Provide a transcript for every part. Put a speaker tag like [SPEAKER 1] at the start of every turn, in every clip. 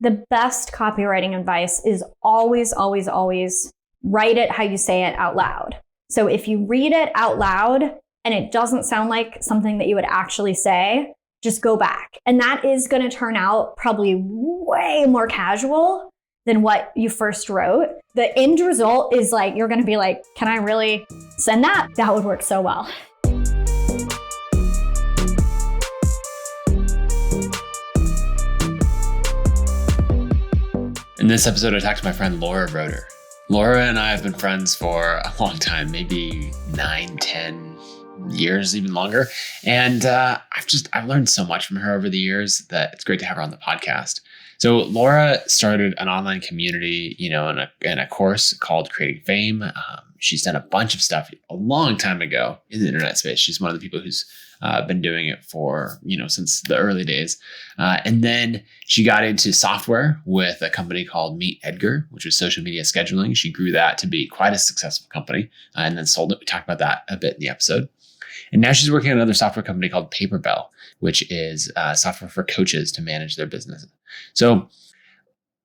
[SPEAKER 1] the best copywriting advice is always, always, always write it how you say it out loud. So if you read it out loud and it doesn't sound like something that you would actually say, just go back. And that is going to turn out probably way more casual than what you first wrote. The end result is like, you're going to be like, can I really send that? That would work so well.
[SPEAKER 2] In this episode, I talked to my friend Laura Roeder. Laura and I have been friends for a long time, maybe 9, 10 years, even longer. And I've learned so much from her over the years that it's great to have her on the podcast. So Laura started an online community, in a course called Creating Fame. She's done a bunch of stuff a long time ago in the internet space. She's one of the people who's been doing it for, since the early days. And then she got into software with a company called Meet Edgar, which was social media scheduling. She grew that to be quite a successful company and then sold it. We talked about that a bit in the episode. And now she's working at another software company called Paperball, which is software for coaches to manage their business. So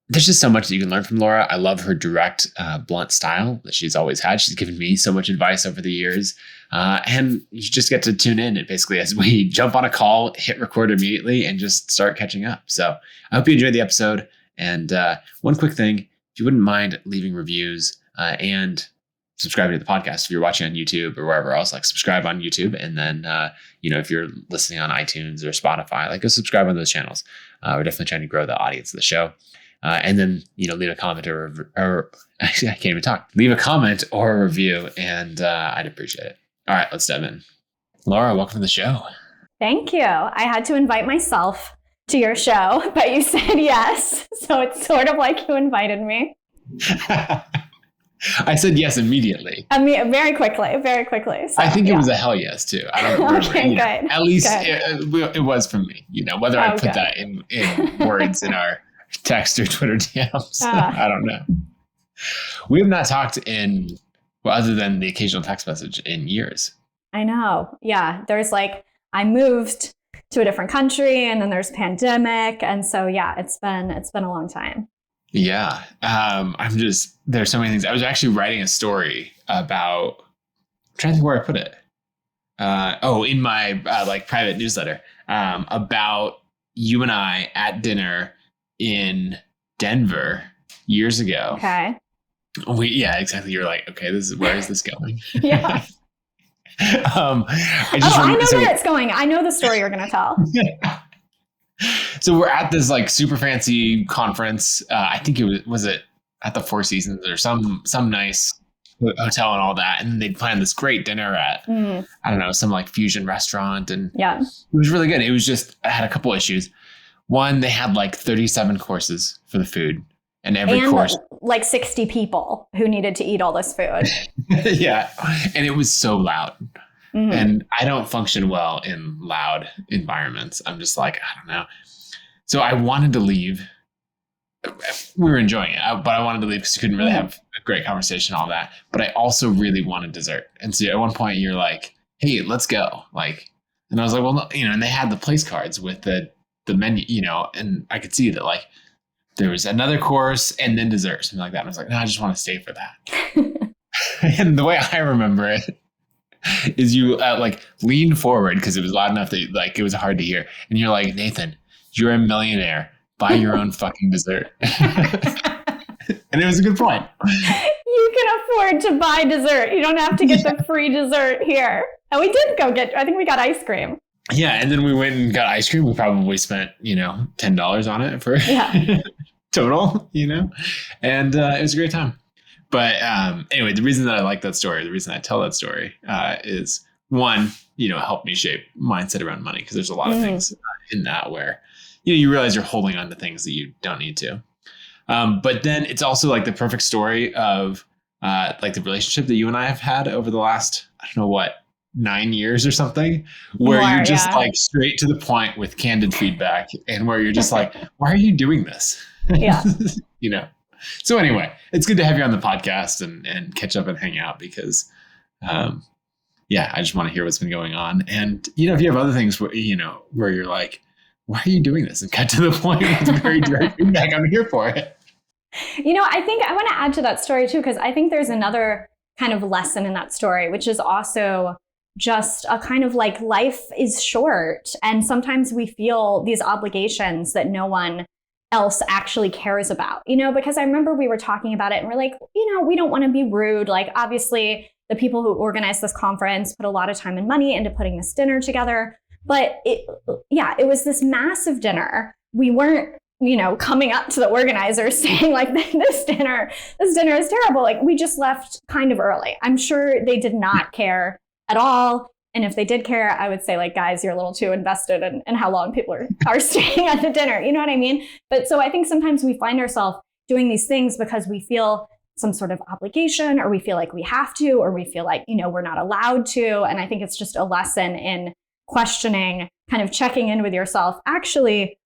[SPEAKER 2] there's just so much that you can learn from Laura. I love her direct, blunt style that she's always had. She's given me so much advice over the years. And you just get to tune in and basically as we jump on a call, hit record immediately and just start catching up. So I hope you enjoyed the episode. And one quick thing, if you wouldn't mind leaving reviews and subscribing to the podcast. If you're watching on YouTube or wherever else, like subscribe on YouTube. And then, if you're listening on iTunes or Spotify, go subscribe on those channels. We're definitely trying to grow the audience of the show. And then, leave a comment or actually, I can't even talk. Leave a comment or a review, and I'd appreciate it. All right, let's dive in. Laura, welcome to the show.
[SPEAKER 1] Thank you. I had to invite myself to your show, but you said yes. So it's sort of like you invited me.
[SPEAKER 2] I said yes immediately.
[SPEAKER 1] Very quickly. So,
[SPEAKER 2] I think it was a hell yes, too. I don't remember.
[SPEAKER 1] Okay, good.
[SPEAKER 2] At least it was from me. Whether I put that in words in our text or Twitter DMs. I don't know. We have not talked other than the occasional text message, in years.
[SPEAKER 1] I know. Yeah. There's I moved to a different country and then there's pandemic. And so, it's been a long time.
[SPEAKER 2] Yeah. There's so many things. I was actually writing a story about, I'm trying to think where I put it. In my private newsletter, about you and I at dinner in Denver years ago.
[SPEAKER 1] Okay.
[SPEAKER 2] Yeah, exactly. You're like, okay, where is this going?
[SPEAKER 1] Yeah. I know where it's going. I know the story you're going to tell.
[SPEAKER 2] So we're at this super fancy conference. I think it was at the Four Seasons or some nice hotel and all that. And then they'd planned this great dinner at, I don't know, some fusion restaurant. And it was really good. It was just, I had a couple issues. One, they had 37 courses for the food. And every course,
[SPEAKER 1] 60 people who needed to eat all this food.
[SPEAKER 2] Yeah. And it was so loud. Mm-hmm. And I don't function well in loud environments. I'm just I don't know. So I wanted to leave. We were enjoying it, but I wanted to leave because you couldn't really have a great conversation, all that. But I also really wanted dessert. And so at one point you're like, hey, let's go. And I was like, well, no, and they had the place cards with the menu, and I could see that there was another course and then dessert, something like that. And I was like, no, I just want to stay for that. And the way I remember it is you leaned forward because it was loud enough that it was hard to hear. And you're like, Nathan, you're a millionaire. Buy your own fucking dessert. And it was a good point.
[SPEAKER 1] You can afford to buy dessert. You don't have to get the free dessert here. And we did I think we got ice cream.
[SPEAKER 2] Yeah. And then we went and got ice cream. We probably spent, $10 on it for total, and it was a great time. But anyway, the reason that I like that story, the reason I tell that story is one, it helped me shape mindset around money because there's a lot of things in that where, you realize you're holding on to things that you don't need to. But then it's also the perfect story of the relationship that you and I have had over the last, I don't know what, 9 years or something, where you're just straight to the point with candid feedback and where you're just why are you doing this?
[SPEAKER 1] Yeah.
[SPEAKER 2] So anyway, it's good to have you on the podcast and catch up and hang out because, I just want to hear what's been going on. And, if you have other things where, where you're why are you doing this? And cut to the point with very direct feedback. I'm here for it.
[SPEAKER 1] I think I want to add to that story too, because I think there's another kind of lesson in that story, which is also just a kind of like life is short. And sometimes we feel these obligations that no one else actually cares about, because I remember we were talking about it and we're like, we don't want to be rude. Like, obviously, the people who organized this conference put a lot of time and money into putting this dinner together. But it was this massive dinner. We weren't, coming up to the organizers saying like, this dinner is terrible. Like, we just left kind of early. I'm sure they did not care at all. And if they did care, I would say like, guys, you're a little too invested in how long people are staying at the dinner. You know what I mean? But so I think sometimes we find ourselves doing these things because we feel some sort of obligation, or we feel like we have to, or we feel like, we're not allowed to. And I think it's just a lesson in questioning, kind of checking in with yourself. Actually,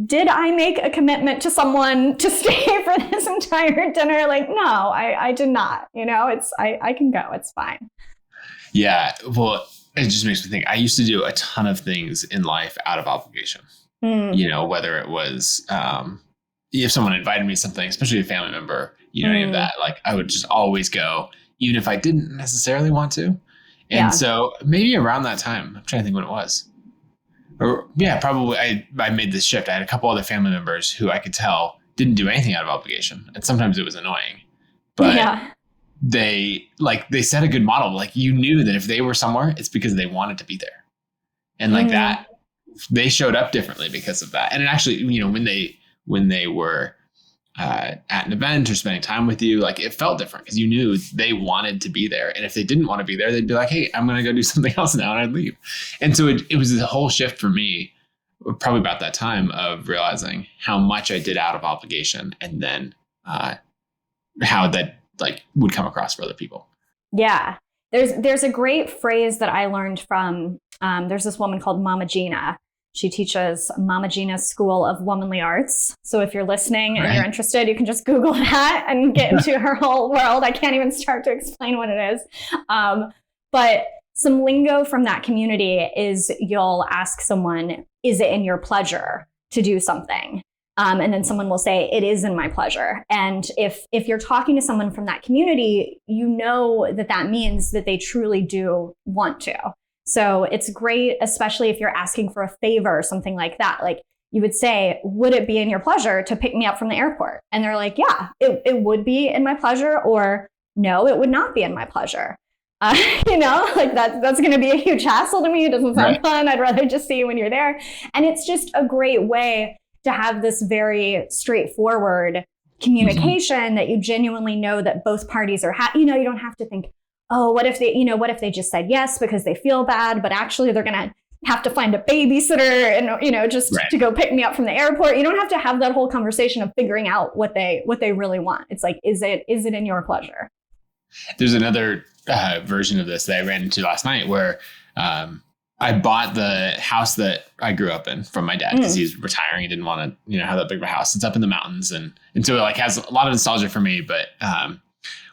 [SPEAKER 1] did I make a commitment to someone to stay for this entire dinner? Like, no, I did not. I can go. It's fine.
[SPEAKER 2] Yeah. Well, it just makes me think. I used to do a ton of things in life out of obligation. Whether it was if someone invited me to something, especially a family member, any of that, like I would just always go, even if I didn't necessarily want to. And so maybe around that time, I'm trying to think when it was. Or probably I made this shift. I had a couple other family members who I could tell didn't do anything out of obligation. And sometimes it was annoying. But they set a good model. Like, you knew that if they were somewhere, it's because they wanted to be there. And like that, they showed up differently because of that. And it actually, when they were at an event or spending time with you, like, it felt different because you knew they wanted to be there. And if they didn't want to be there, they'd be like, hey, I'm going to go do something else now, and I'd leave. And so it was a whole shift for me, probably about that time, of realizing how much I did out of obligation, and then how that like would come across for other people.
[SPEAKER 1] Yeah. There's a great phrase that I learned from, there's this woman called Mama Gina. She teaches Mama Gina's School of Womanly Arts. So if you're listening and you're interested, you can just Google that and get into her whole world. I can't even start to explain what it is. But some lingo from that community is, you'll ask someone, is it in your pleasure to do something? And then someone will say, it is in my pleasure. And if you're talking to someone from that community, that means that they truly do want to. So it's great, especially if you're asking for a favor or something like that. Like, you would say, would it be in your pleasure to pick me up from the airport? And they're like, yeah, it would be in my pleasure, or no, it would not be in my pleasure. Like that's going to be a huge hassle to me. It doesn't sound fun. I'd rather just see you when you're there. And it's just a great way to have this very straightforward communication that you genuinely know that both parties are you don't have to think, oh, what if they just said yes because they feel bad, but actually they're going to have to find a babysitter and, to go pick me up from the airport. You don't have to have that whole conversation of figuring out what they really want. It's like, is it in your pleasure?
[SPEAKER 2] There's another version of this that I ran into last night where I bought the house that I grew up in from my dad because he's retiring. He didn't want to, have that big of a house. It's up in the mountains. And so it like has a lot of nostalgia for me, but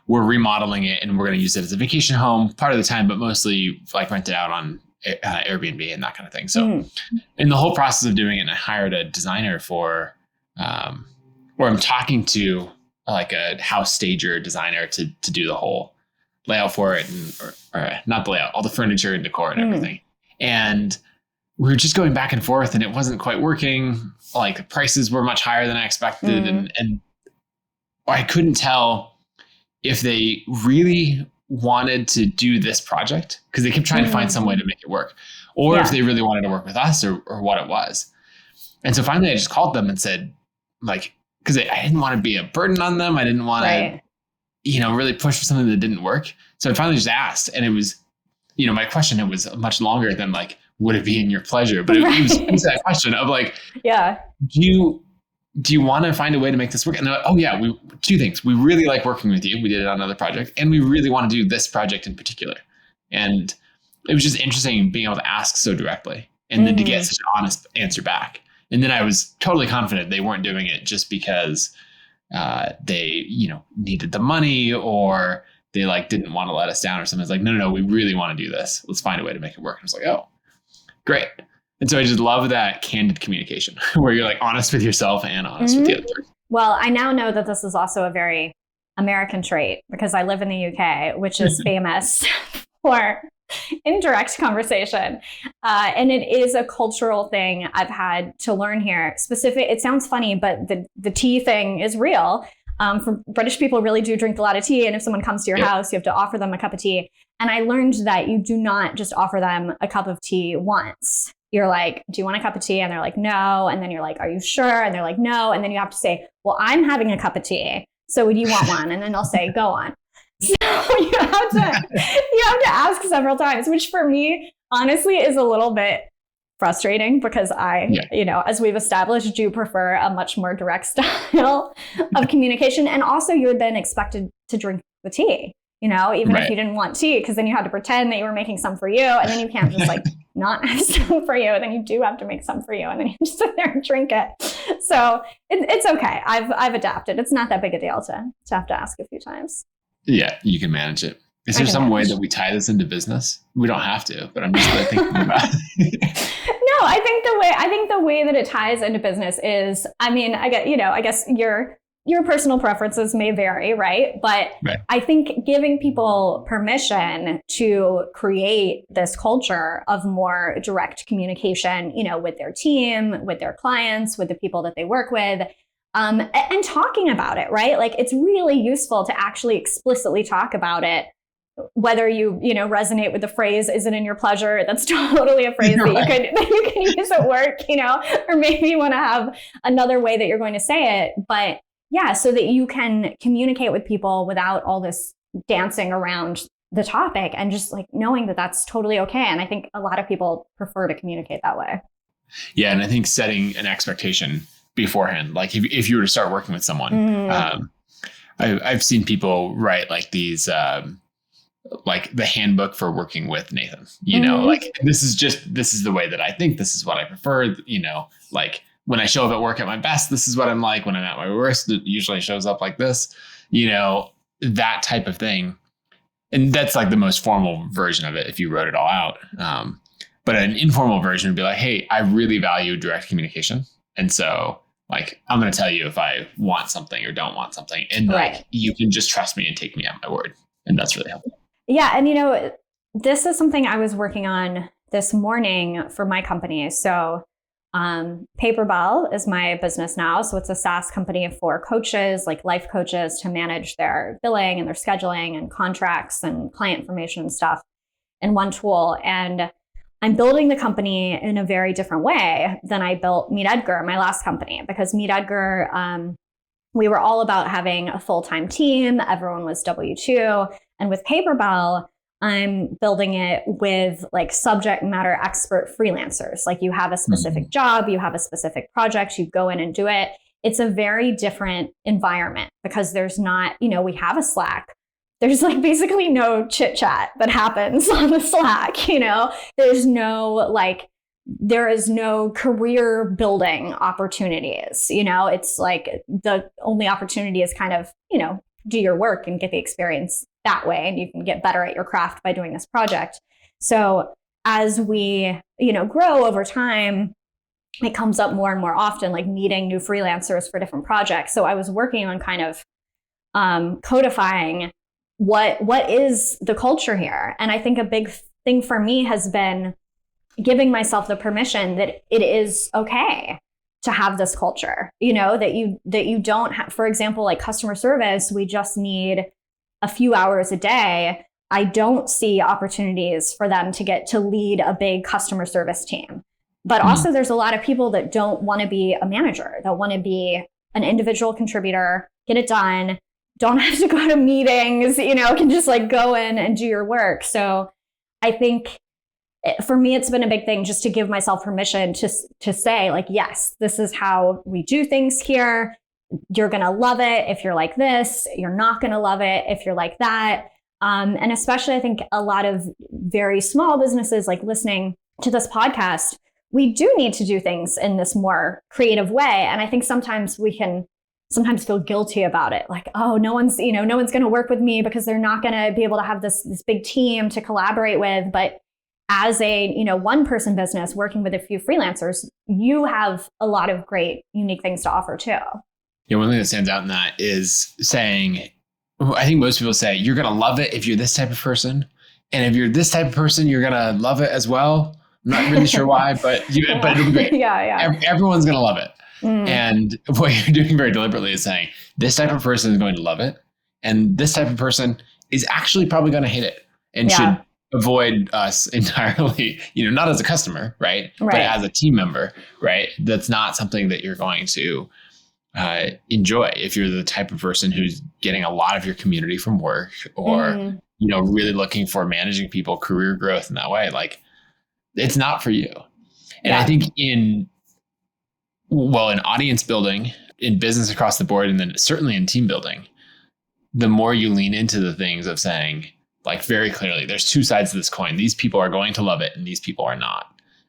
[SPEAKER 2] we're remodeling it and we're going to use it as a vacation home part of the time, but mostly like rent it out on Airbnb and that kind of thing. So in the whole process of doing it, I hired a designer where I'm talking to like a house stager designer to do the whole layout for it, or not the layout, all the furniture and decor and everything. And we were just going back and forth and it wasn't quite working. Like the prices were much higher than I expected. And I couldn't tell if they really wanted to do this project because they kept trying to find some way to make it work, or if they really wanted to work with us or what it was. And so finally I just called them and said, like, because I didn't want to be a burden on them. I didn't want to, really push for something that didn't work. So I finally just asked, and it was, my question, it was much longer than like, would it be in your pleasure? But it was that question of like, do you want to find a way to make this work? And they're like, oh yeah, two things. We really like working with you. We did it on another project, and we really want to do this project in particular. And it was just interesting being able to ask so directly and then to get such an honest answer back. And then I was totally confident they weren't doing it just because they, needed the money, or they like didn't want to let us down or something. It's like, no, we really want to do this. Let's find a way to make it work. And I was like, oh, great. And so I just love that candid communication where you're like honest with yourself and honest with the other person.
[SPEAKER 1] Well, I now know that this is also a very American trait because I live in the UK, which is famous for indirect conversation. And it is a cultural thing I've had to learn here. It sounds funny, but the tea thing is real. For British people really do drink a lot of tea. And if someone comes to your house, you have to offer them a cup of tea. And I learned that you do not just offer them a cup of tea once. You're like, do you want a cup of tea? And they're like, no. And then you're like, are you sure? And they're like, no. And then you have to say, well, I'm having a cup of tea. So would you want one? And then they'll say, go on. So you have to ask several times, which for me, honestly, is a little bit frustrating because as we've established, do prefer a much more direct style of communication. And also you're then expected to drink the tea, even if you didn't want tea, because then you had to pretend that you were making some for you. And then you can't just not have some for you. And then you do have to make some for you. And then you just sit there and drink it. So it's okay. I've adapted. It's not that big a deal to have to ask a few times.
[SPEAKER 2] Yeah, you can manage it. Is there some way that we tie this into business? We don't have to, but I'm just thinking about it.
[SPEAKER 1] No, I think the way that it ties into business is, I guess your personal preferences may vary, right? But I think giving people permission to create this culture of more direct communication, with their team, with their clients, with the people that they work with, and talking about it, right? Like it's really useful to actually explicitly talk about it. Whether you resonate with the phrase "isn't in your pleasure," that's totally a phrase that you can use at work, or maybe you want to have another way that you're going to say it. But yeah, so that you can communicate with people without all this dancing around the topic and just knowing that that's totally okay. And I think a lot of people prefer to communicate that way.
[SPEAKER 2] Yeah, and I think setting an expectation beforehand, like if you were to start working with someone, I've seen people write these. Like the handbook for working with Nathan, this is the way that I think, this is what I prefer, when I show up at work at my best, this is what I'm like. When I'm at my worst, it usually shows up like this, that type of thing. And that's the most formal version of it if you wrote it all out. But an informal version would be like, hey, I really value direct communication. And so I'm going to tell you if I want something or don't want something. And you can just trust me and take me at my word. And that's really helpful.
[SPEAKER 1] Yeah. And, this is something I was working on this morning for my company. So Paperball is my business now. So it's a SaaS company for coaches, life coaches, to manage their billing and their scheduling and contracts and client information and stuff in one tool. And I'm building the company in a very different way than I built Meet Edgar, my last company, because Meet Edgar, we were all about having a full-time team. Everyone was W-2. And with Paperball, I'm building it with subject matter expert freelancers. You have a specific job, you have a specific project, you go in and do it. It's a very different environment because there's not, we have a Slack. There's basically no chit chat that happens on the Slack. There's no there is no career building opportunities. It's the only opportunity is kind of, do your work and get the experience that way. And you can get better at your craft by doing this project. So as we, grow over time, it comes up more and more often, needing new freelancers for different projects. So I was working on kind of codifying what is the culture here. And I think a big thing for me has been giving myself the permission that it is okay to have this culture, that you don't have, for example, customer service, we just need a few hours a day. I don't see opportunities for them to get to lead a big customer service team. But also there's a lot of people that don't want to be a manager, that want to be an individual contributor, get it done, don't have to go to meetings, can just go in and do your work. So I think for me, it's been a big thing just to give myself permission to say yes, this is how we do things here. You're going to love it if you're like this. You're not going to love it if you're like that. And especially, I think a lot of very small businesses listening to this podcast, we do need to do things in this more creative way. And I think sometimes we can feel guilty about it. Oh, no one's going to work with me because they're not going to be able to have this big team to collaborate with. But as a, one person business working with a few freelancers, you have a lot of great, unique things to offer too.
[SPEAKER 2] Yeah, one thing that stands out in that is saying, I think most people say, you're going to love it if you're this type of person. And if you're this type of person, you're going to love it as well. I'm not really sure why, but it'll be great.
[SPEAKER 1] Yeah.
[SPEAKER 2] Everyone's going to love it. And what you're doing very deliberately is saying, this type of person is going to love it. And this type of person is actually probably going to hate it and should avoid us entirely, not as a customer, right? But as a team member, right? That's not something that you're going to enjoy if you're the type of person who's getting a lot of your community from work or, really looking for managing people, career growth in that way. Like, it's not for you. And I think in audience building, in business across the board, and then certainly in team building, the more you lean into the things of saying, like, very clearly, there's two sides to this coin. These people are going to love it and these people are not.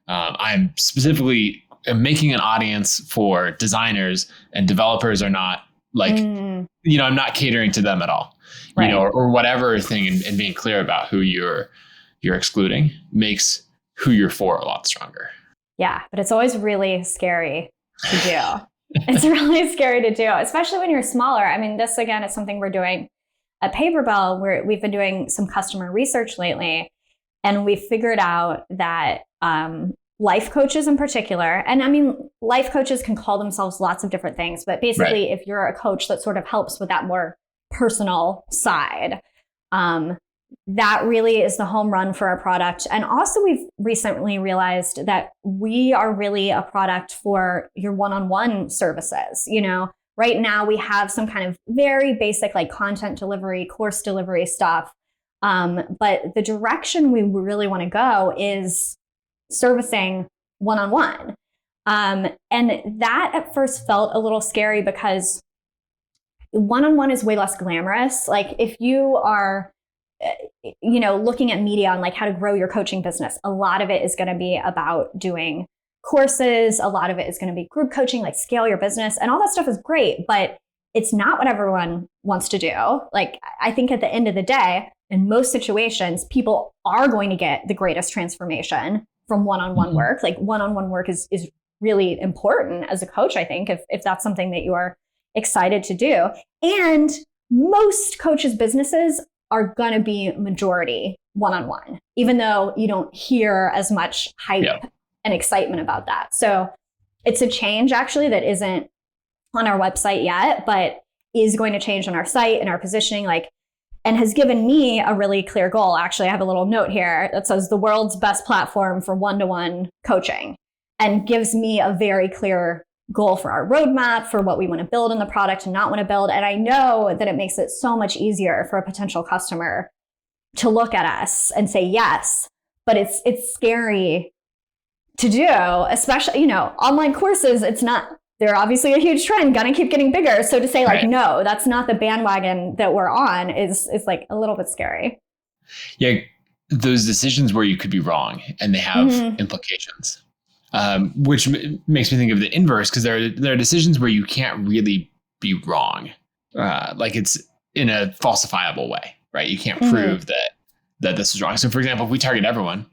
[SPEAKER 2] I'm specifically making an audience for designers, and developers are not, like, I'm not catering to them at all, or whatever thing, and being clear about who you're excluding makes who you're for a lot stronger. Yeah.
[SPEAKER 1] But it's always really scary to do. It's really scary to do, especially when you're smaller. I mean, this again is something we're doing at Paperball, where we've been doing some customer research lately, and we figured out that life coaches in particular, and I mean, life coaches can call themselves lots of different things, but basically, if you're a coach that sort of helps with that more personal side, that really is the home run for our product. And also, we've recently realized that we are really a product for your one-on-one services. Right now we have some kind of very basic, like, content delivery, course delivery stuff. But the direction we really want to go is servicing one-on-one. And that at first felt a little scary because one-on-one is way less glamorous. Like, if you are looking at media on, like, how to grow your coaching business, a lot of it is going to be about doing courses. A lot of it is going to be group coaching, like scale your business, and all that stuff is great, but it's not what everyone wants to do. Like, I think at the end of the day, in most situations, people are going to get the greatest transformation from one-on-one work. Like, one-on-one work is really important as a coach, I think, if that's something that you are excited to do. And most coaches' businesses are going to be majority one-on-one, even though you don't hear as much hype and excitement about that. So it's a change actually that isn't on our website yet, but is going to change on our site and our positioning, and has given me a really clear goal. Actually, I have a little note here that says the world's best platform for one-to-one coaching, and gives me a very clear goal for our roadmap, for what we want to build in the product and not want to build. And I know that it makes it so much easier for a potential customer to look at us and say yes, but it's scary to do, especially, online courses. They're obviously a huge trend, gonna keep getting bigger. So to say no, that's not the bandwagon that we're on is like a little bit scary.
[SPEAKER 2] Yeah. Those decisions where you could be wrong and they have implications, which makes me think of the inverse, because there are decisions where you can't really be wrong. Like, it's in a falsifiable way, right? You can't prove that this is wrong. So for example, if we target everyone,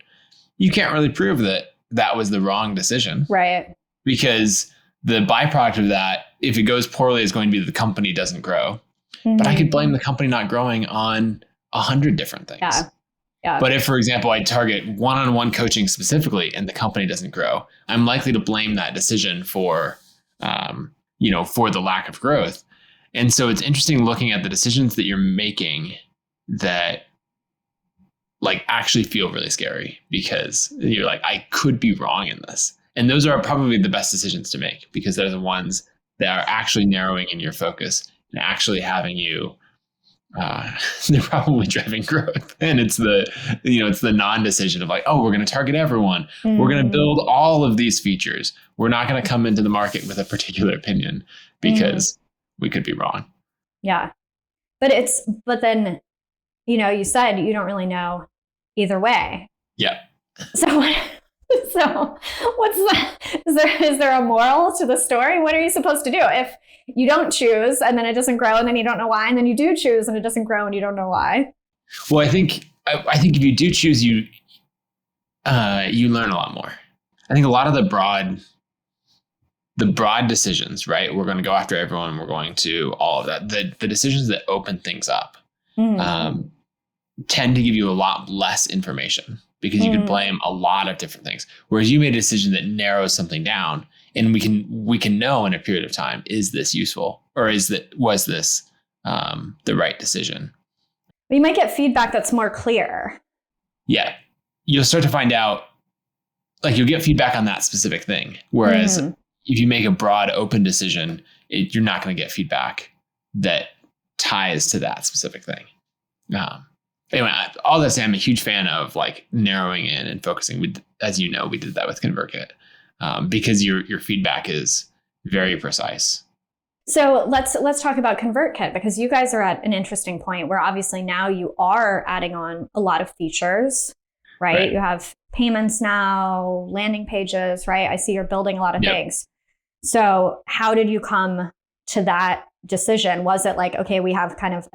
[SPEAKER 2] you can't really prove that was the wrong decision.
[SPEAKER 1] Right.
[SPEAKER 2] Because the byproduct of that, if it goes poorly, is going to be that the company doesn't grow. But I could blame the company not growing on 100 different things.
[SPEAKER 1] Yeah.
[SPEAKER 2] But if, for example, I target one-on-one coaching specifically and the company doesn't grow, I'm likely to blame that decision for the lack of growth. And so it's interesting looking at the decisions that you're making that, like, actually feel really scary, because you're like, I could be wrong in this. And those are probably the best decisions to make, because they're the ones that are actually narrowing in your focus and actually having you, they're probably driving growth. And it's the non-decision of like, oh, we're going to target everyone. We're going to build all of these features. We're not going to come into the market with a particular opinion because we could be wrong.
[SPEAKER 1] Yeah. But then, you said you don't really know either way.
[SPEAKER 2] Yeah.
[SPEAKER 1] So what's is there a moral to the story? What are you supposed to do if you don't choose and then it doesn't grow and then you don't know why, and then you do choose and it doesn't grow and you don't know why?
[SPEAKER 2] Well, I think if you do choose, You learn a lot more. I think a lot of the broad decisions, right? We're going to go after everyone. We're going to all of that. The decisions that open things up tend to give you a lot less information because you can blame a lot of different things. Whereas you made a decision that narrows something down, and we can know in a period of time, is this useful, or was this the right decision?
[SPEAKER 1] You might get feedback that's more clear.
[SPEAKER 2] Yeah, you'll start to find out, like you'll get feedback on that specific thing. Whereas if you make a broad open decision, you're not going to get feedback that ties to that specific thing. Anyway, all that said, I'm a huge fan of like narrowing in and focusing. As you know, we did that with Convertkit because your feedback is very precise.
[SPEAKER 1] So let's talk about Convertkit, because you guys are at an interesting point where obviously now you are adding on a lot of features, right? You have payments now, landing pages, right? I see you're building a lot of things. So how did you come to that decision? Was it like, okay, we have kind of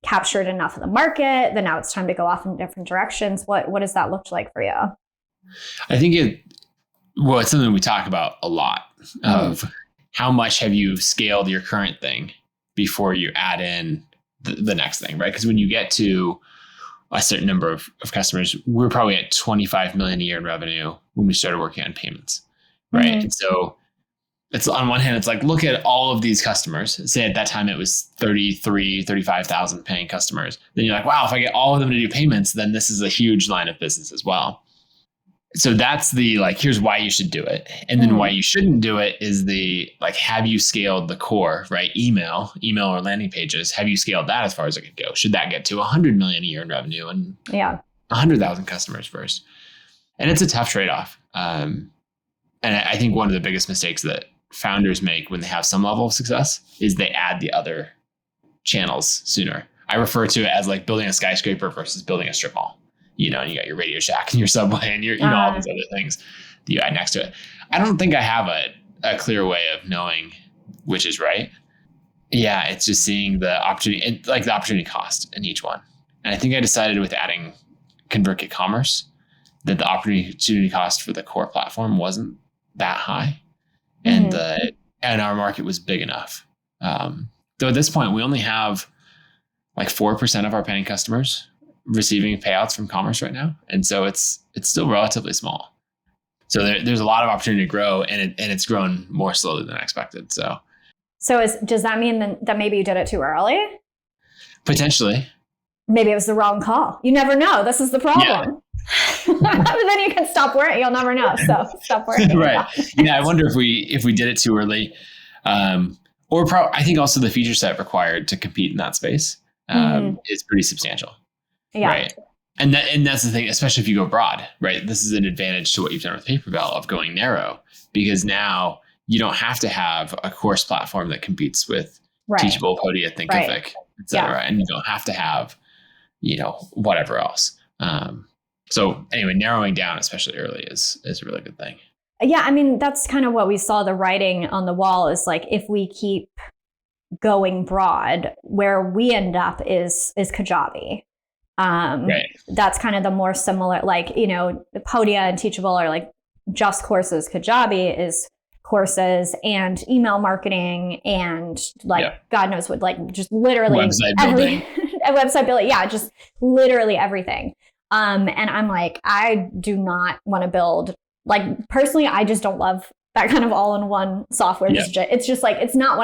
[SPEAKER 1] captured enough of the market, then now it's time to go off in different directions? What does that look like for you?
[SPEAKER 2] I think it's something we talk about a lot of how much have you scaled your current thing before you add in the next thing, right? Because when you get to a certain number of customers, we're probably at 25 million a year in revenue when we started working on payments, right? And so it's on one hand, it's like, look at all of these customers. Say at that time it was 35,000 paying customers. Then you're like, wow, if I get all of them to do payments, then this is a huge line of business as well. So that's the like, here's why you should do it. And then why you shouldn't do it is the like, have you scaled the core, right? Email or landing pages. Have you scaled that as far as it could go? Should that get to 100 million a year in revenue and 100,000 customers first? And it's a tough trade-off. And I think one of the biggest mistakes that founders make when they have some level of success is they add the other channels sooner. I refer to it as like building a skyscraper versus building a strip mall. And you got your Radio Shack and your Subway and your, all these other things that you add next to it. I don't think I have a clear way of knowing which is right. Yeah, it's just seeing the opportunity, like the opportunity cost in each one. And I think I decided with adding Convertkit Commerce that the opportunity cost for the core platform wasn't that high, and our market was big enough. Though at this point, we only have like 4% of our paying customers receiving payouts from commerce right now. And so it's still relatively small. So there's a lot of opportunity to grow, and it's grown more slowly than I expected. So
[SPEAKER 1] does that mean that maybe you did it too early?
[SPEAKER 2] Potentially. Maybe
[SPEAKER 1] it was the wrong call. You never know. This is the problem. But then you can stop worrying. You'll never know. So stop worrying.
[SPEAKER 2] Right. Yeah. I wonder if we did it too early. I think also the feature set required to compete in that space is pretty substantial. Yeah. Right. And that's the thing, especially if you go broad, right? This is an advantage to what you've done with Paperball of going narrow, because now you don't have to have a course platform that competes with Teachable, Podia, Thinkific, et cetera. And you don't have to have, whatever else. So anyway, narrowing down, especially early, is a really good thing.
[SPEAKER 1] Yeah. I mean, that's kind of what we saw the writing on the wall is like, if we keep going broad, where we end up is Kajabi. That's kind of the more similar, like, Podia and Teachable are like just courses. Kajabi is courses and email marketing and God knows what, like just literally
[SPEAKER 2] website building.
[SPEAKER 1] Website building. Yeah. Just literally everything. And I'm like, I do not want to build, like, personally, I just don't love that kind of all-in-one software. It's just like, it's not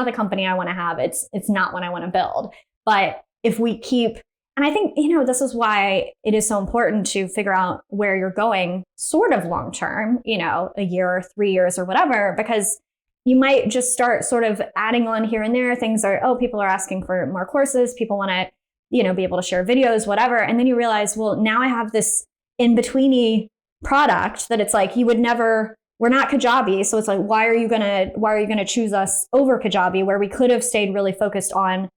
[SPEAKER 1] the company I want to have. It's not what I want to build. But if we keep, and I think, this is why it is so important to figure out where you're going sort of long-term, a year or 3 years or whatever, because you might just start sort of adding on here and there. Things are, people are asking for more courses. People want to, be able to share videos, whatever. And then you realize, well, now I have this in-betweeny product that it's like, we're not Kajabi. So it's like, why are you going to choose us over Kajabi, where we could have stayed really focused on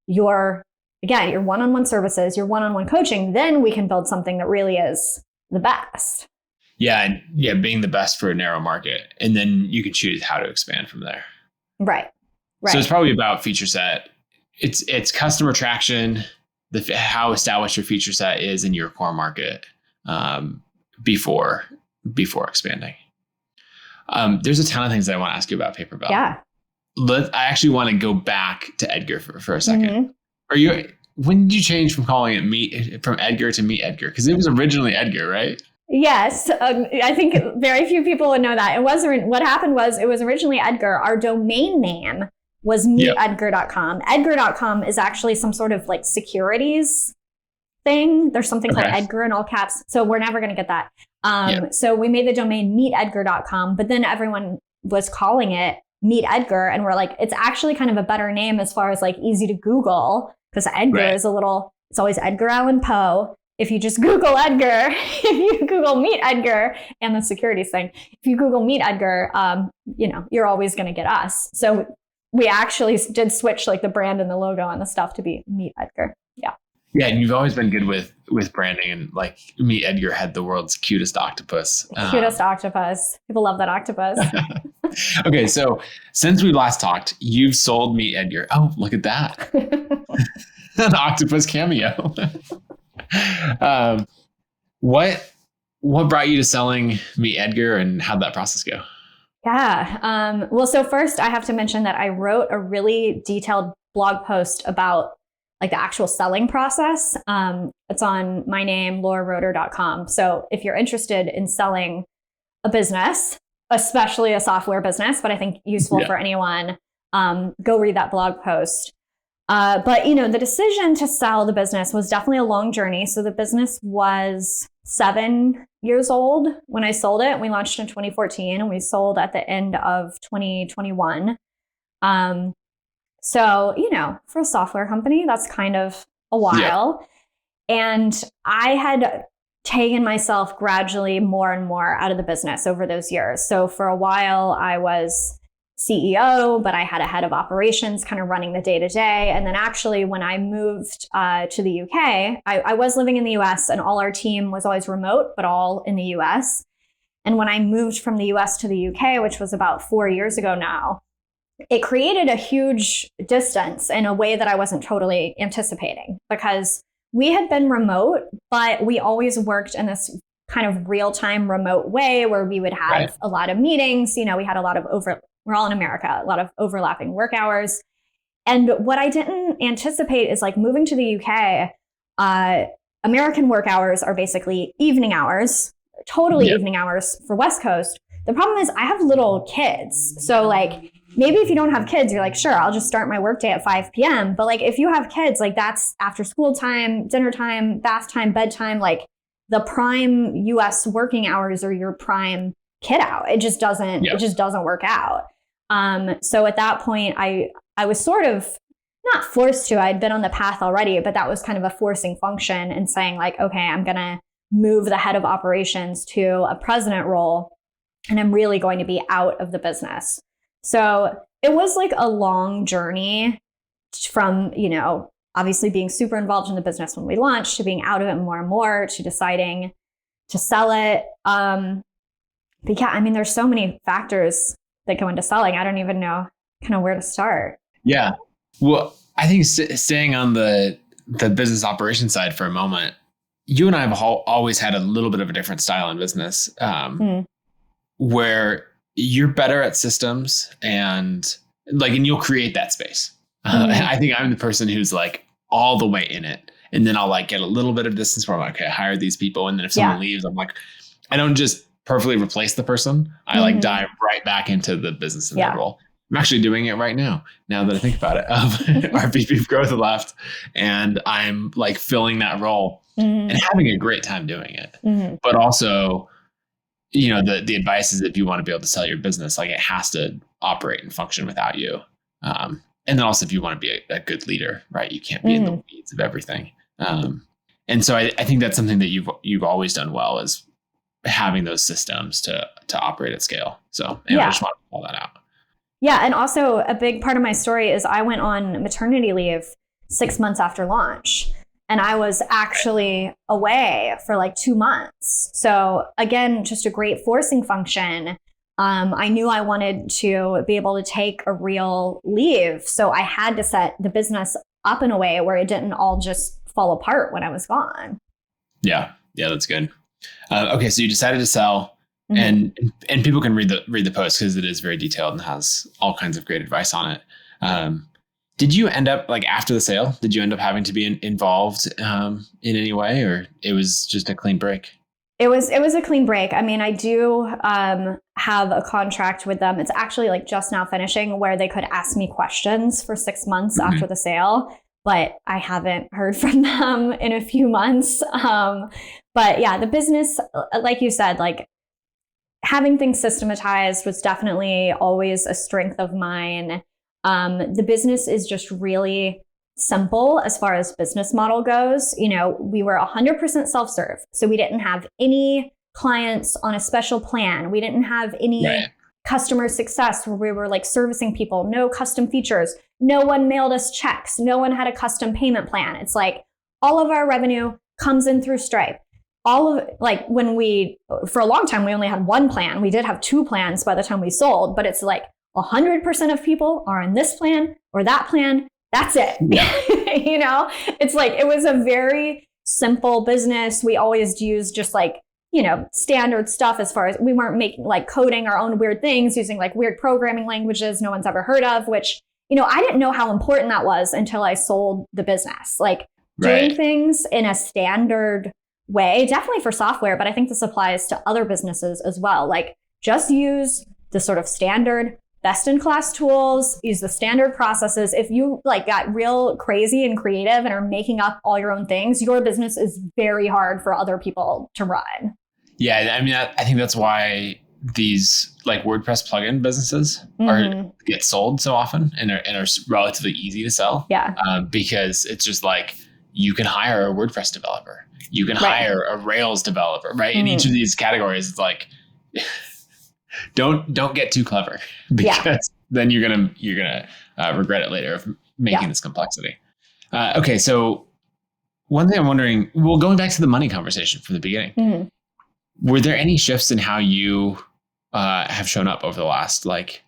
[SPEAKER 1] your one-on-one services, your one-on-one coaching? Then we can build something that really is the best.
[SPEAKER 2] Yeah. And being the best for a narrow market. And then you can choose how to expand from there.
[SPEAKER 1] Right.
[SPEAKER 2] So it's probably about feature set. It's customer traction, how established your feature set is in your core market, before expanding. There's a ton of things that I want to ask you about Paperball.
[SPEAKER 1] Yeah.
[SPEAKER 2] I actually want to go back to Edgar for a second. When did you change from calling it from Edgar to Meet Edgar? Because it was originally Edgar, right?
[SPEAKER 1] Yes. I think very few people would know that. What happened was it was originally Edgar. Our domain name was meetedgar.com. Edgar.com is actually some sort of like securities thing. There's something called Edgar in all caps. So we're never going to get that. So we made the domain meetedgar.com, but then everyone was calling it Meet Edgar. And we're like, it's actually kind of a better name as far as like easy to Google, because Edgar is it's always Edgar Allan Poe. If you just Google Edgar, if you Google Meet Edgar and the securities thing, if you Google Meet Edgar, you're always going to get us. So we actually did switch like the brand and the logo and the stuff to be Meet Edgar. Yeah.
[SPEAKER 2] Yeah. And you've always been good with branding, and like Meet Edgar had the world's cutest octopus.
[SPEAKER 1] Cutest octopus. People love that octopus.
[SPEAKER 2] Okay. So since we last talked, you've sold Meet Edgar. Oh, look at that. An octopus cameo. What brought you to selling Meet Edgar, and how'd that process go?
[SPEAKER 1] Yeah. Well, so first I have to mention that I wrote a really detailed blog post about like the actual selling process. It's on my name, lauraroeder.com. So if you're interested in selling a business, especially a software business, but I think useful for anyone, go read that blog post. But the decision to sell the business was definitely a long journey. So the business was 7 years old when I sold it. We launched in 2014 and we sold at the end of 2021. So, for a software company, that's kind of a while. Yeah. And I had taken myself gradually more and more out of the business over those years. So for a while I was CEO, but I had a head of operations kind of running the day to day. And then actually when I moved to the UK, I was living in the US and all our team was always remote, but all in the US. And when I moved from the US to the UK, which was about 4 years ago now, it created a huge distance in a way that I wasn't totally anticipating, because we had been remote, but we always worked in this kind of real-time remote way where we would have a lot of meetings. We had a lot of we're all in America, a lot of overlapping work hours. And what I didn't anticipate is like moving to the UK, American work hours are basically evening hours, totally evening hours for West Coast. The problem is I have little kids. So like, maybe if you don't have kids, you're like, sure, I'll just start my workday at 5 p.m. But like, if you have kids, like that's after school time, dinner time, bath time, bedtime, like the prime US working hours are your prime kid out. It just doesn't work out. So at that point, I was sort of not forced to, I'd been on the path already, but that was kind of a forcing function and saying like, okay, I'm going to move the head of operations to a president role. And I'm really going to be out of the business. So it was like a long journey from, obviously being super involved in the business when we launched to being out of it more and more to deciding to sell it. But yeah, there's so many factors that go into selling. I don't even know kind of where to start. Yeah.
[SPEAKER 2] Well, I think staying on the business operations side for a moment, you and I have always had a little bit of a different style in business. Where you're better at systems and you'll create that space. I think I'm the person who's like all the way in it. And then I'll like get a little bit of distance where I'm like, okay, I hired these people. And then if someone leaves, I'm like, I don't just perfectly replace the person. I like dive right back into the business and the role. I'm actually doing it right now that I think about it. Our VP of growth left and I'm like filling that role and having a great time doing it. But also, the advice is if you want to be able to sell your business, like it has to operate and function without you. And then also if you want to be a good leader, right? You can't be in the weeds of everything. And so I think that's something that you've always done well, is having those systems to operate at scale. So I just want to call that out.
[SPEAKER 1] Yeah. And also a big part of my story is I went on maternity leave 6 months after launch. And I was actually away for like 2 months. So again, just a great forcing function. I knew I wanted to be able to take a real leave. So I had to set the business up in a way where it didn't all just fall apart when I was gone.
[SPEAKER 2] Yeah. Yeah, that's good. Okay, so you decided to sell, and people can read the post because it is very detailed and has all kinds of great advice on it. Did you end up, like, after the sale, did you end up having to be involved in any way, or it was just a clean break?
[SPEAKER 1] It was a clean break. I mean, I do have a contract with them. It's actually like just now finishing, where they could ask me questions for 6 months after the sale, but I haven't heard from them in a few months. But yeah, the business, like you said, like having things systematized was definitely always a strength of mine. The business is just really simple as far as business model goes. You know, we were 100% self-serve. So we didn't have any clients on a special plan. We didn't have any customer success where we were like servicing people, no custom features. No one mailed us checks. No one had a custom payment plan. It's like all of our revenue comes in through Stripe. All of like for a long time, we only had one plan. We did have two plans by the time we sold, but it's like 100% of people are on this plan or that plan. That's it. Yeah. You know, it's like, it was a very simple business. We always used just like, you know, standard stuff as far as we weren't making like coding our own weird things using like weird programming languages no one's ever heard of, which, you know, I didn't know how important that was until I sold the business. Like doing things in a standard way, definitely for software, but I think this applies to other businesses as well. Like just use the sort of standard best-in-class tools, use the standard processes. If you like got real crazy and creative and are making up all your own things, your business is very hard for other people to run. Yeah,
[SPEAKER 2] I mean, I think that's why these like WordPress plugin businesses get sold so often and are relatively easy to sell.
[SPEAKER 1] Yeah,
[SPEAKER 2] because it's just like you can hire a WordPress developer, you can hire a Rails developer, right? In each of these categories, it's like. Don't get too clever, because then you're gonna regret it later of making this complexity. Okay, so one thing I'm wondering, well, going back to the money conversation from the beginning, were there any shifts in how you have shown up over the last like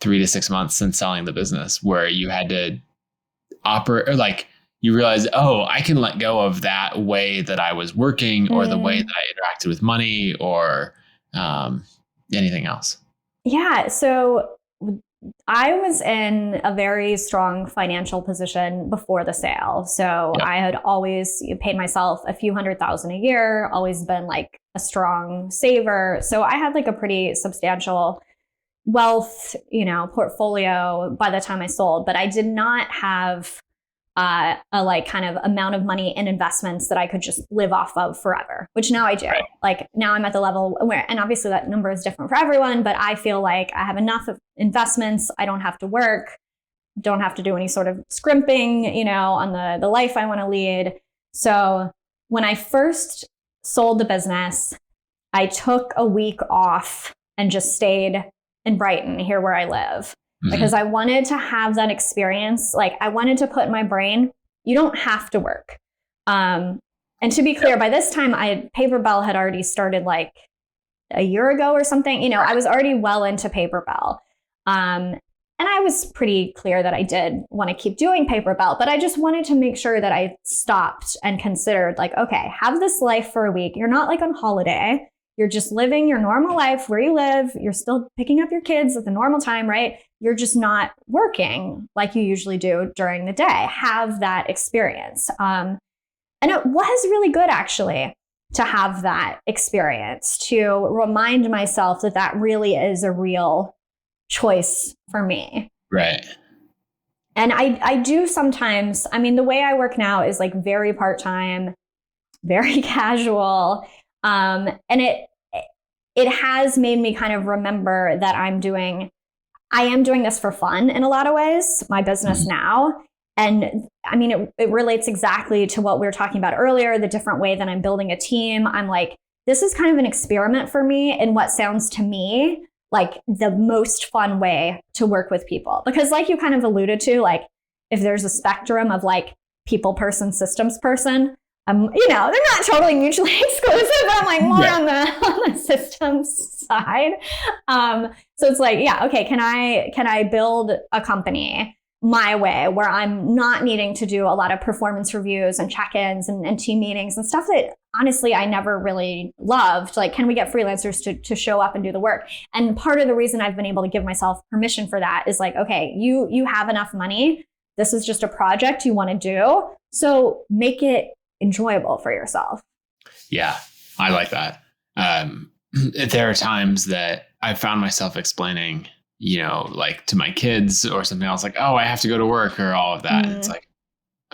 [SPEAKER 2] 3 to 6 months since selling the business, where you had to operate, or like you realized, oh, I can let go of that way that I was working or the way that I interacted with money or anything else?
[SPEAKER 1] Yeah. So I was in a very strong financial position before the sale. So I had always paid myself a few $100,000 a year, always been like a strong saver. So I had like a pretty substantial wealth, you know, portfolio by the time I sold, but I did not have a like kind of amount of money in investments that I could just live off of forever, which now I do. Like now I'm at the level where, and obviously that number is different for everyone, but I feel like I have enough of investments. I don't have to work, don't have to do any sort of scrimping, you know, on the life I want to lead. So when I first sold the business, I took a week off and just stayed in Brighton, here where I live. Because I wanted to have that experience. Like I wanted to put in my brain, you don't have to work. And to be clear, by this time, Paperball had already started like a year ago or something. You know, I was already well into Paperball. And I was pretty clear that I did want to keep doing Paperball, but I just wanted to make sure that I stopped and considered like, okay, have this life for a week. You're not like on holiday. You're just living your normal life where you live. You're still picking up your kids at the normal time, right? You're just not working like you usually do during the day. Have that experience. And it was really good, actually, to have that experience, to remind myself that that really is a real choice for me.
[SPEAKER 2] Right.
[SPEAKER 1] And I do sometimes, I mean, the way I work now is like very part-time, very casual. And it has made me kind of remember that I am doing this for fun in a lot of ways, my business now. And I mean, it relates exactly to what we were talking about earlier, the different way that I'm building a team. I'm like, this is kind of an experiment for me in what sounds to me like the most fun way to work with people. Because like you kind of alluded to, like if there's a spectrum of like people person, systems person, you know, they're not totally mutually exclusive, but I'm like more on the systems side. So it's like, yeah, okay, can I build a company my way, where I'm not needing to do a lot of performance reviews and check-ins and team meetings and stuff that honestly I never really loved. Like, can we get freelancers to show up and do the work? And part of the reason I've been able to give myself permission for that is like, okay, you have enough money. This is just a project you want to do. So make it enjoyable for yourself.
[SPEAKER 2] Yeah, I like that. There are times that I found myself explaining, like to my kids or something else, like, oh, I have to go to work or all of that. And it's like,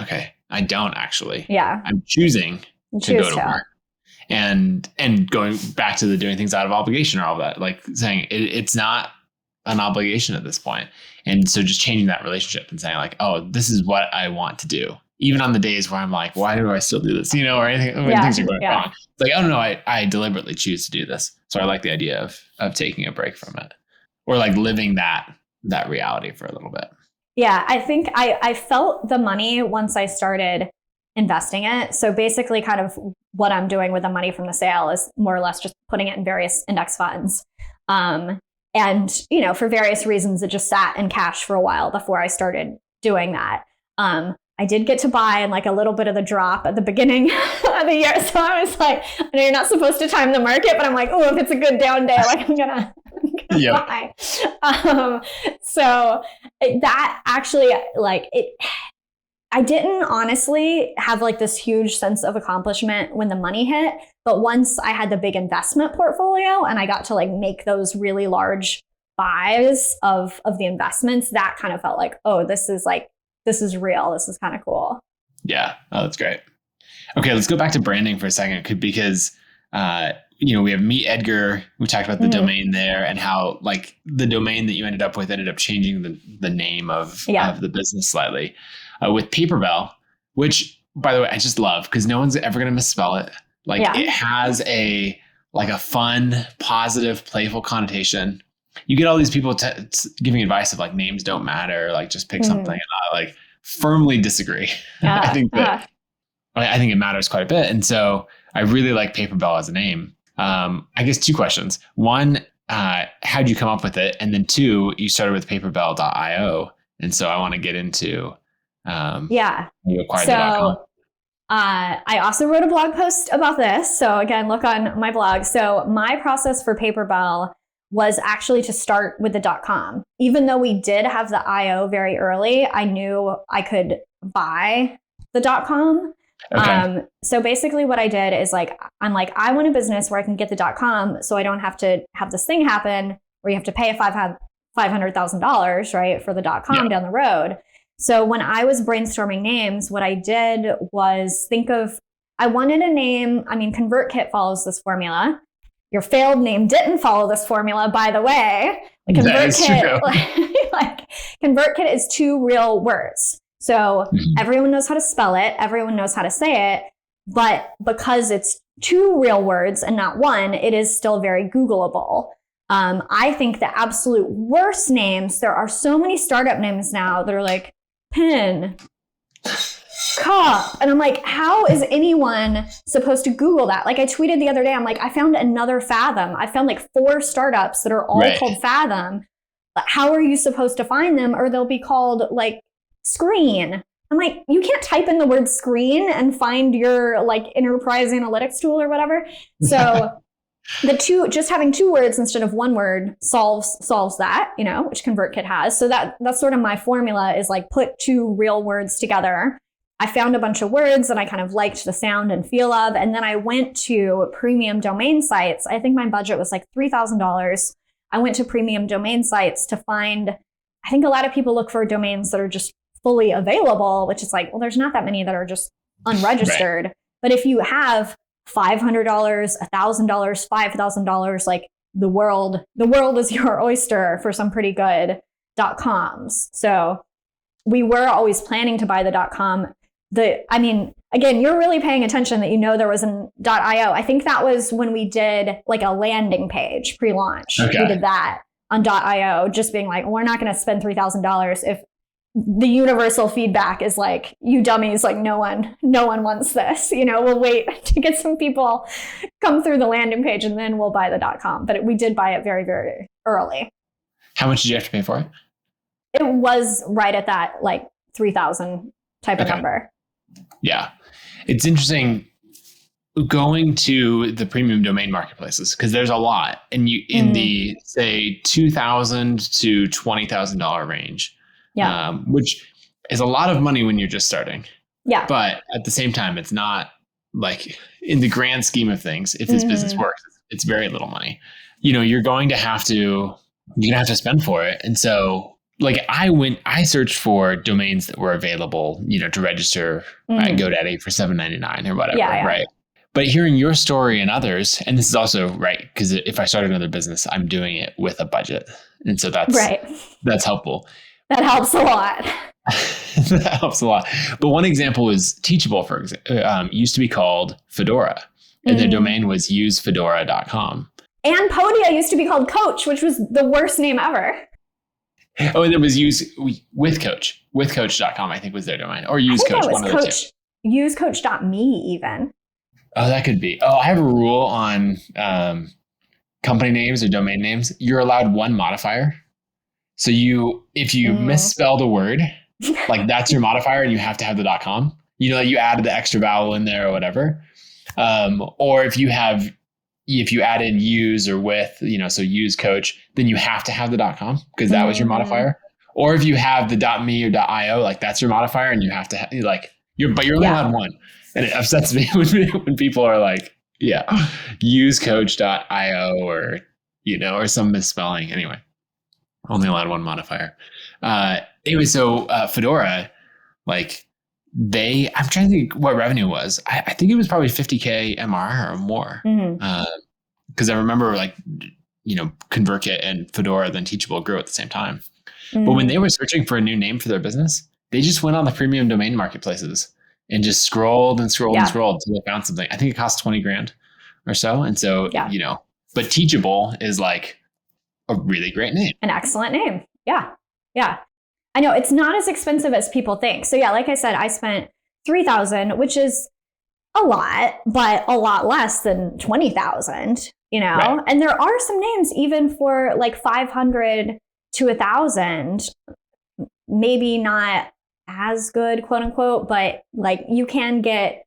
[SPEAKER 2] okay, I don't actually.
[SPEAKER 1] Yeah.
[SPEAKER 2] I'm choosing to go to work. And going back to the doing things out of obligation or all that, like saying it's not an obligation at this point. And so just changing that relationship and saying like, oh, this is what I want to do. Even on the days where I'm like, why do I still do this? Or anything, when things are going wrong. It's like, oh no, I deliberately choose to do this. So I like the idea of taking a break from it, or like living that reality for a little bit.
[SPEAKER 1] Yeah, I think I felt the money once I started investing it. So basically kind of what I'm doing with the money from the sale is more or less just putting it in various index funds. And, for various reasons, it just sat in cash for a while before I started doing that. I did get to buy in like a little bit of the drop at the beginning of the year. So I was like, I know you're not supposed to time the market, but I'm like, oh, if it's a good down day, like I'm gonna buy. So that actually I didn't honestly have like this huge sense of accomplishment when the money hit. But once I had the big investment portfolio and I got to like make those really large buys of the investments, that kind of felt like, oh, this is real. This is kind of cool. Yeah.
[SPEAKER 2] Oh, that's great. Okay. Let's go back to branding for a second because, we have Meet Edgar. We talked about the domain there and how like the domain that you ended up with ended up changing the name of the business slightly. With Paperball, which by the way, I just love because no one's ever going to misspell it. Like it has a fun, positive, playful connotation. You get all these people giving advice of like names don't matter, like just pick something. And I like firmly disagree. I think it matters quite a bit. And so I really like Paperball as a name. I guess two questions. One, how'd you come up with it? And then two, you started with paperball.io. And so I want to get into you acquired the .com.
[SPEAKER 1] I also wrote a blog post about this. So again, look on my blog. So my process for Paperball was actually to start with the .com. Even though we did have the IO very early, I knew I could buy the .com.
[SPEAKER 2] Okay.
[SPEAKER 1] So basically what I did is I'm like, I want a business where I can get the .com so I don't have to have this thing happen where you have to pay $500,000, right, for the .com down the road. So when I was brainstorming names, what I did was I wanted a name. I mean, Convertkit follows this formula. Your failed name didn't follow this formula, by the way. ConvertKit is two real words. So everyone knows how to spell it. Everyone knows how to say it. But because it's two real words and not one, it is still very Googleable. I think the absolute worst names, there are so many startup names now that are like Pin, Cup. And I'm like, how is anyone supposed to Google that? Like I tweeted the other day, I'm like, I found another Fathom. I found like 4 startups that are all called Fathom. How are you supposed to find them? Or they'll be called like Screen. I'm like, you can't type in the word screen and find your like enterprise analytics tool or whatever. So just having 2 words instead of 1 word solves that, which ConvertKit has. So that's sort of my formula is like put 2 real words together. I found a bunch of words that I kind of liked the sound and feel of. And then I went to premium domain sites. I think my budget was like $3,000. I went to premium domain sites to find, I think a lot of people look for domains that are just fully available, which is like, well, there's not that many that are just unregistered. Right. But if you have $500, $1,000, $5,000, like the world is your oyster for some pretty good .coms. So we were always planning to buy the .com. Again, you're really paying attention that there was an .io. I think that was when we did like a landing page pre-launch. Okay. We did that on .io, just being like, we're not going to spend $3,000 if the universal feedback is like, you dummies, like no one wants this. We'll wait to get some people come through the landing page and then we'll buy the .com. But we did buy it very, very early.
[SPEAKER 2] How much did you have to pay for it?
[SPEAKER 1] It was right at that like 3,000 type of number.
[SPEAKER 2] Yeah. It's interesting going to the premium domain marketplaces because there's a lot, and you in the say $2,000 to $20,000 range, which is a lot of money when you're just starting.
[SPEAKER 1] Yeah.
[SPEAKER 2] But at the same time, it's not like in the grand scheme of things, if this business works, it's very little money. You're going to have to spend for it. And so like I searched for domains that were available, to register at GoDaddy for $7.99 or whatever. Right. But hearing your story and others, and this is also right, because if I start another business, I'm doing it with a budget. And so that's helpful.
[SPEAKER 1] That helps a lot.
[SPEAKER 2] That helps a lot. But one example is Teachable, for example, used to be called Fedora, and their domain was usefedora.com.
[SPEAKER 1] And Podia used to be called Coach, which was the worst name ever.
[SPEAKER 2] Oh, and there was with Coach. Withcoach.com, I think, was their domain. Or Use Coach, one of the two.
[SPEAKER 1] Usecoach.me even.
[SPEAKER 2] Oh, that could be. Oh, I have a rule on company names or domain names. You're allowed one modifier. So if you misspell the word, like that's your modifier, and you have to have the .com. You added the extra vowel in there or whatever. Or if you added use or with, so use coach, then you have to have the .com because that was your modifier. Or if you have the .me or .io, like that's your modifier, and you have to have you're only allowed one. And it upsets me when people are like, usecoach.io or some misspelling. Anyway, only allowed one modifier. Anyway, so Fedora, like I'm trying to think what revenue was. I think it was probably 50K MR or more. Because I remember Convertkit and Fedora, then Teachable grew at the same time. But when they were searching for a new name for their business, they just went on the premium domain marketplaces and just scrolled and scrolled until they found something. I think it cost 20 grand or so. And so, but Teachable is like a really great name.
[SPEAKER 1] An excellent name. Yeah. Yeah. I know it's not as expensive as people think. So yeah, like I said, I spent 3,000, which is a lot, but a lot less than 20,000, right. And there are some names even for like 500 to 1,000, maybe not as good, quote unquote, but like you can get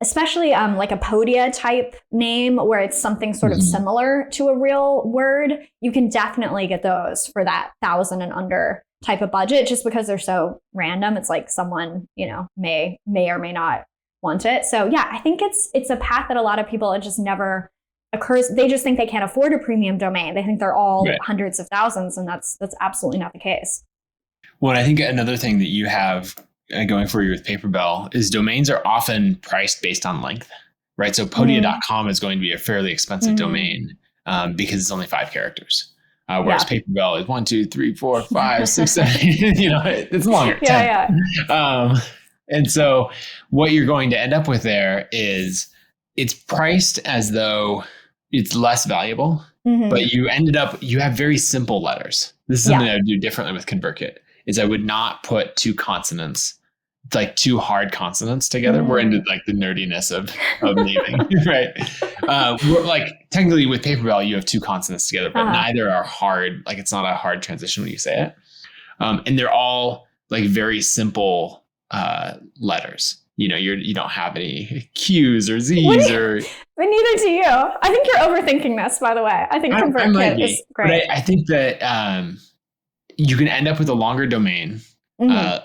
[SPEAKER 1] especially like a Podia type name where it's something sort of similar to a real word. You can definitely get those for that 1,000 and under type of budget, just because they're so random. It's like someone, may or may not want it. So yeah, I think it's a path that a lot of people, it just never occurs. They just think they can't afford a premium domain. They think they're all hundreds of thousands, and that's absolutely not the case.
[SPEAKER 2] Well, I think another thing that you have going for you with Paperball is domains are often priced based on length, right? So Podia.com is going to be a fairly expensive domain because it's only 5 characters. Whereas Paperball is 1, 2, 3, 4, 5, 6, 7, it's longer. 10. And so what you're going to end up with there is it's priced as though it's less valuable, but you have very simple letters. This is something I would do differently with Convertkit, is I would not put 2 consonants, like 2 hard consonants together. We're into like the nerdiness of naming, right? We're like technically with Paperball, you have 2 consonants together, but neither are hard. Like it's not a hard transition when you say it. And they're all like very simple letters. You don't have any Q's or Z's or.
[SPEAKER 1] But neither do you. I think you're overthinking this, by the way. I think Convertkit is great.
[SPEAKER 2] But I think that you can end up with a longer domain, a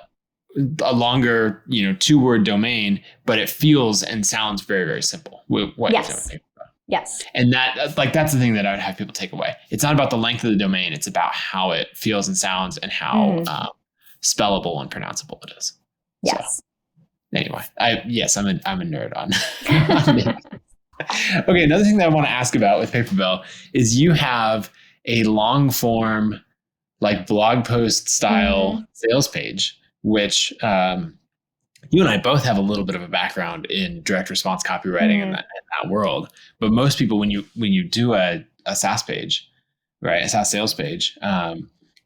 [SPEAKER 2] longer, 2-word domain, but it feels and sounds very, very simple.
[SPEAKER 1] Yes.
[SPEAKER 2] And that's the thing that I would have people take away. It's not about the length of the domain. It's about how it feels and sounds and how spellable and pronounceable it is.
[SPEAKER 1] Yes.
[SPEAKER 2] So, anyway, I'm a nerd on. Okay, another thing that I want to ask about with Paperball is you have a long form, like blog post style sales page, which you and I both have a little bit of a background in direct response copywriting and that world. But most people, when you do a SaaS page, right, a SaaS sales page,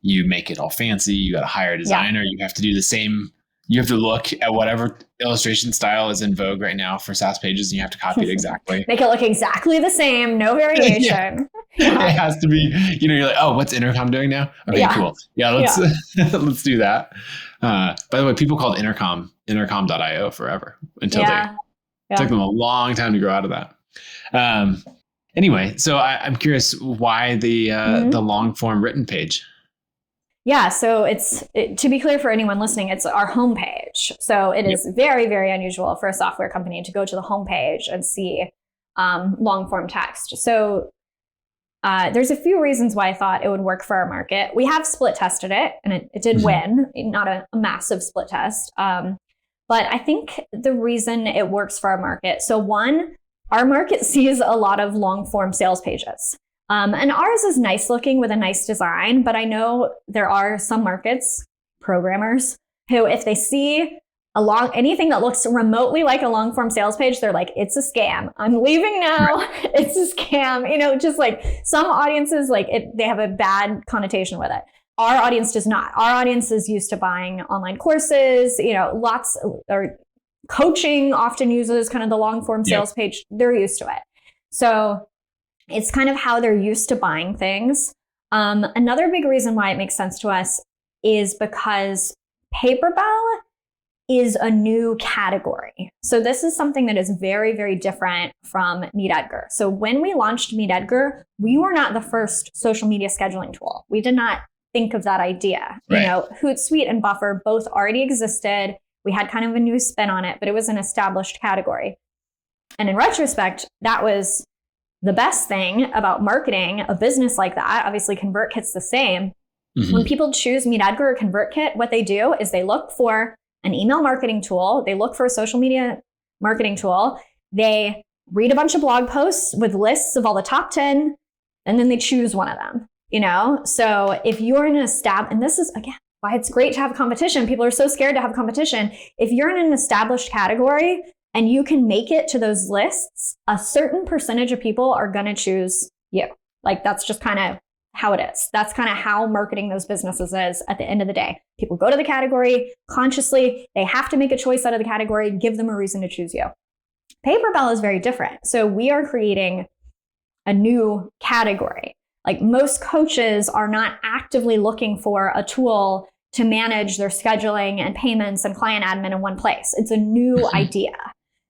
[SPEAKER 2] you make it all fancy. You got to hire a designer. You have to do the same. You have to look at whatever illustration style is in vogue right now for SaaS pages, and you have to copy it exactly.
[SPEAKER 1] Make it look exactly the same, no variation.
[SPEAKER 2] It has to be, you're like, oh, what's Intercom doing now? Okay, cool. Yeah, let's do that. By the way, people called intercom.io forever until they took them a long time to grow out of that. Anyway, so I'm curious why the long form written page.
[SPEAKER 1] Yeah, so to be clear for anyone listening, it's our homepage. So it is very, very unusual for a software company to go to the homepage and see long form text. So there's a few reasons why I thought it would work for our market. We have split tested it, and it did win, not a massive split test. But I think the reason it works for our market, so one, our market sees a lot of long form sales pages. And ours is nice looking with a nice design, but I know there are some markets, programmers, who if they see anything that looks remotely like a long form sales page, they're like, it's a scam. I'm leaving now. Right. It's a scam. Just like some audiences, they have a bad connotation with it. Our audience does not. Our audience is used to buying online courses, or coaching often uses kind of the long form sales page. They're used to it. So it's kind of how they're used to buying things. Another big reason why it makes sense to us is because Paperball is a new category. So this is something that is very, very different from Meet Edgar. So when we launched Meet Edgar, we were not the first social media scheduling tool. We did not think of that idea.
[SPEAKER 2] Right.
[SPEAKER 1] Hootsuite and Buffer both already existed. We had kind of a new spin on it, but it was an established category. And in retrospect, that was the best thing about marketing a business like that. Obviously, Convertkit's the same. When people choose Meet Edgar or Convertkit, what they do is they look for an email marketing tool. They look for a social media marketing tool. They read a bunch of blog posts with lists of all the top 10, and then they choose one of them, So if you're in and this is, again, why it's great to have competition. People are so scared to have competition. If you're in an established category and you can make it to those lists, a certain percentage of people are going to choose you. That's just kind of how it is. That's kind of how marketing those businesses is at the end of the day. People go to the category consciously. They have to make a choice out of the category, give them a reason to choose you. Paperball is very different. So we are creating a new category. Most coaches are not actively looking for a tool to manage their scheduling and payments and client admin in one place. It's a new idea.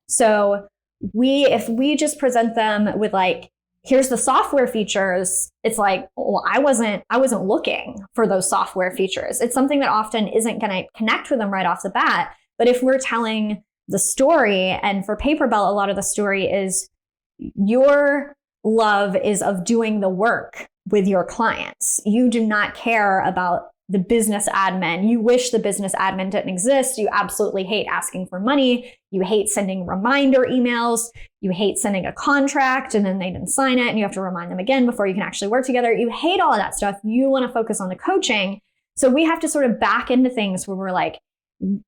[SPEAKER 1] So if we just present them with here's the software features, it's well, I wasn't looking for those software features. It's something that often isn't going to connect with them right off the bat. But if we're telling the story, and for Paperball, a lot of the story is your love is of doing the work with your clients. You do not care about the business admin. You wish the business admin didn't exist. You absolutely hate asking for money. You hate sending reminder emails. You hate sending a contract and then they didn't sign it and you have to remind them again before you can actually work together. You hate all of that stuff. You want to focus on the coaching. So we have to sort of back into things where we're like,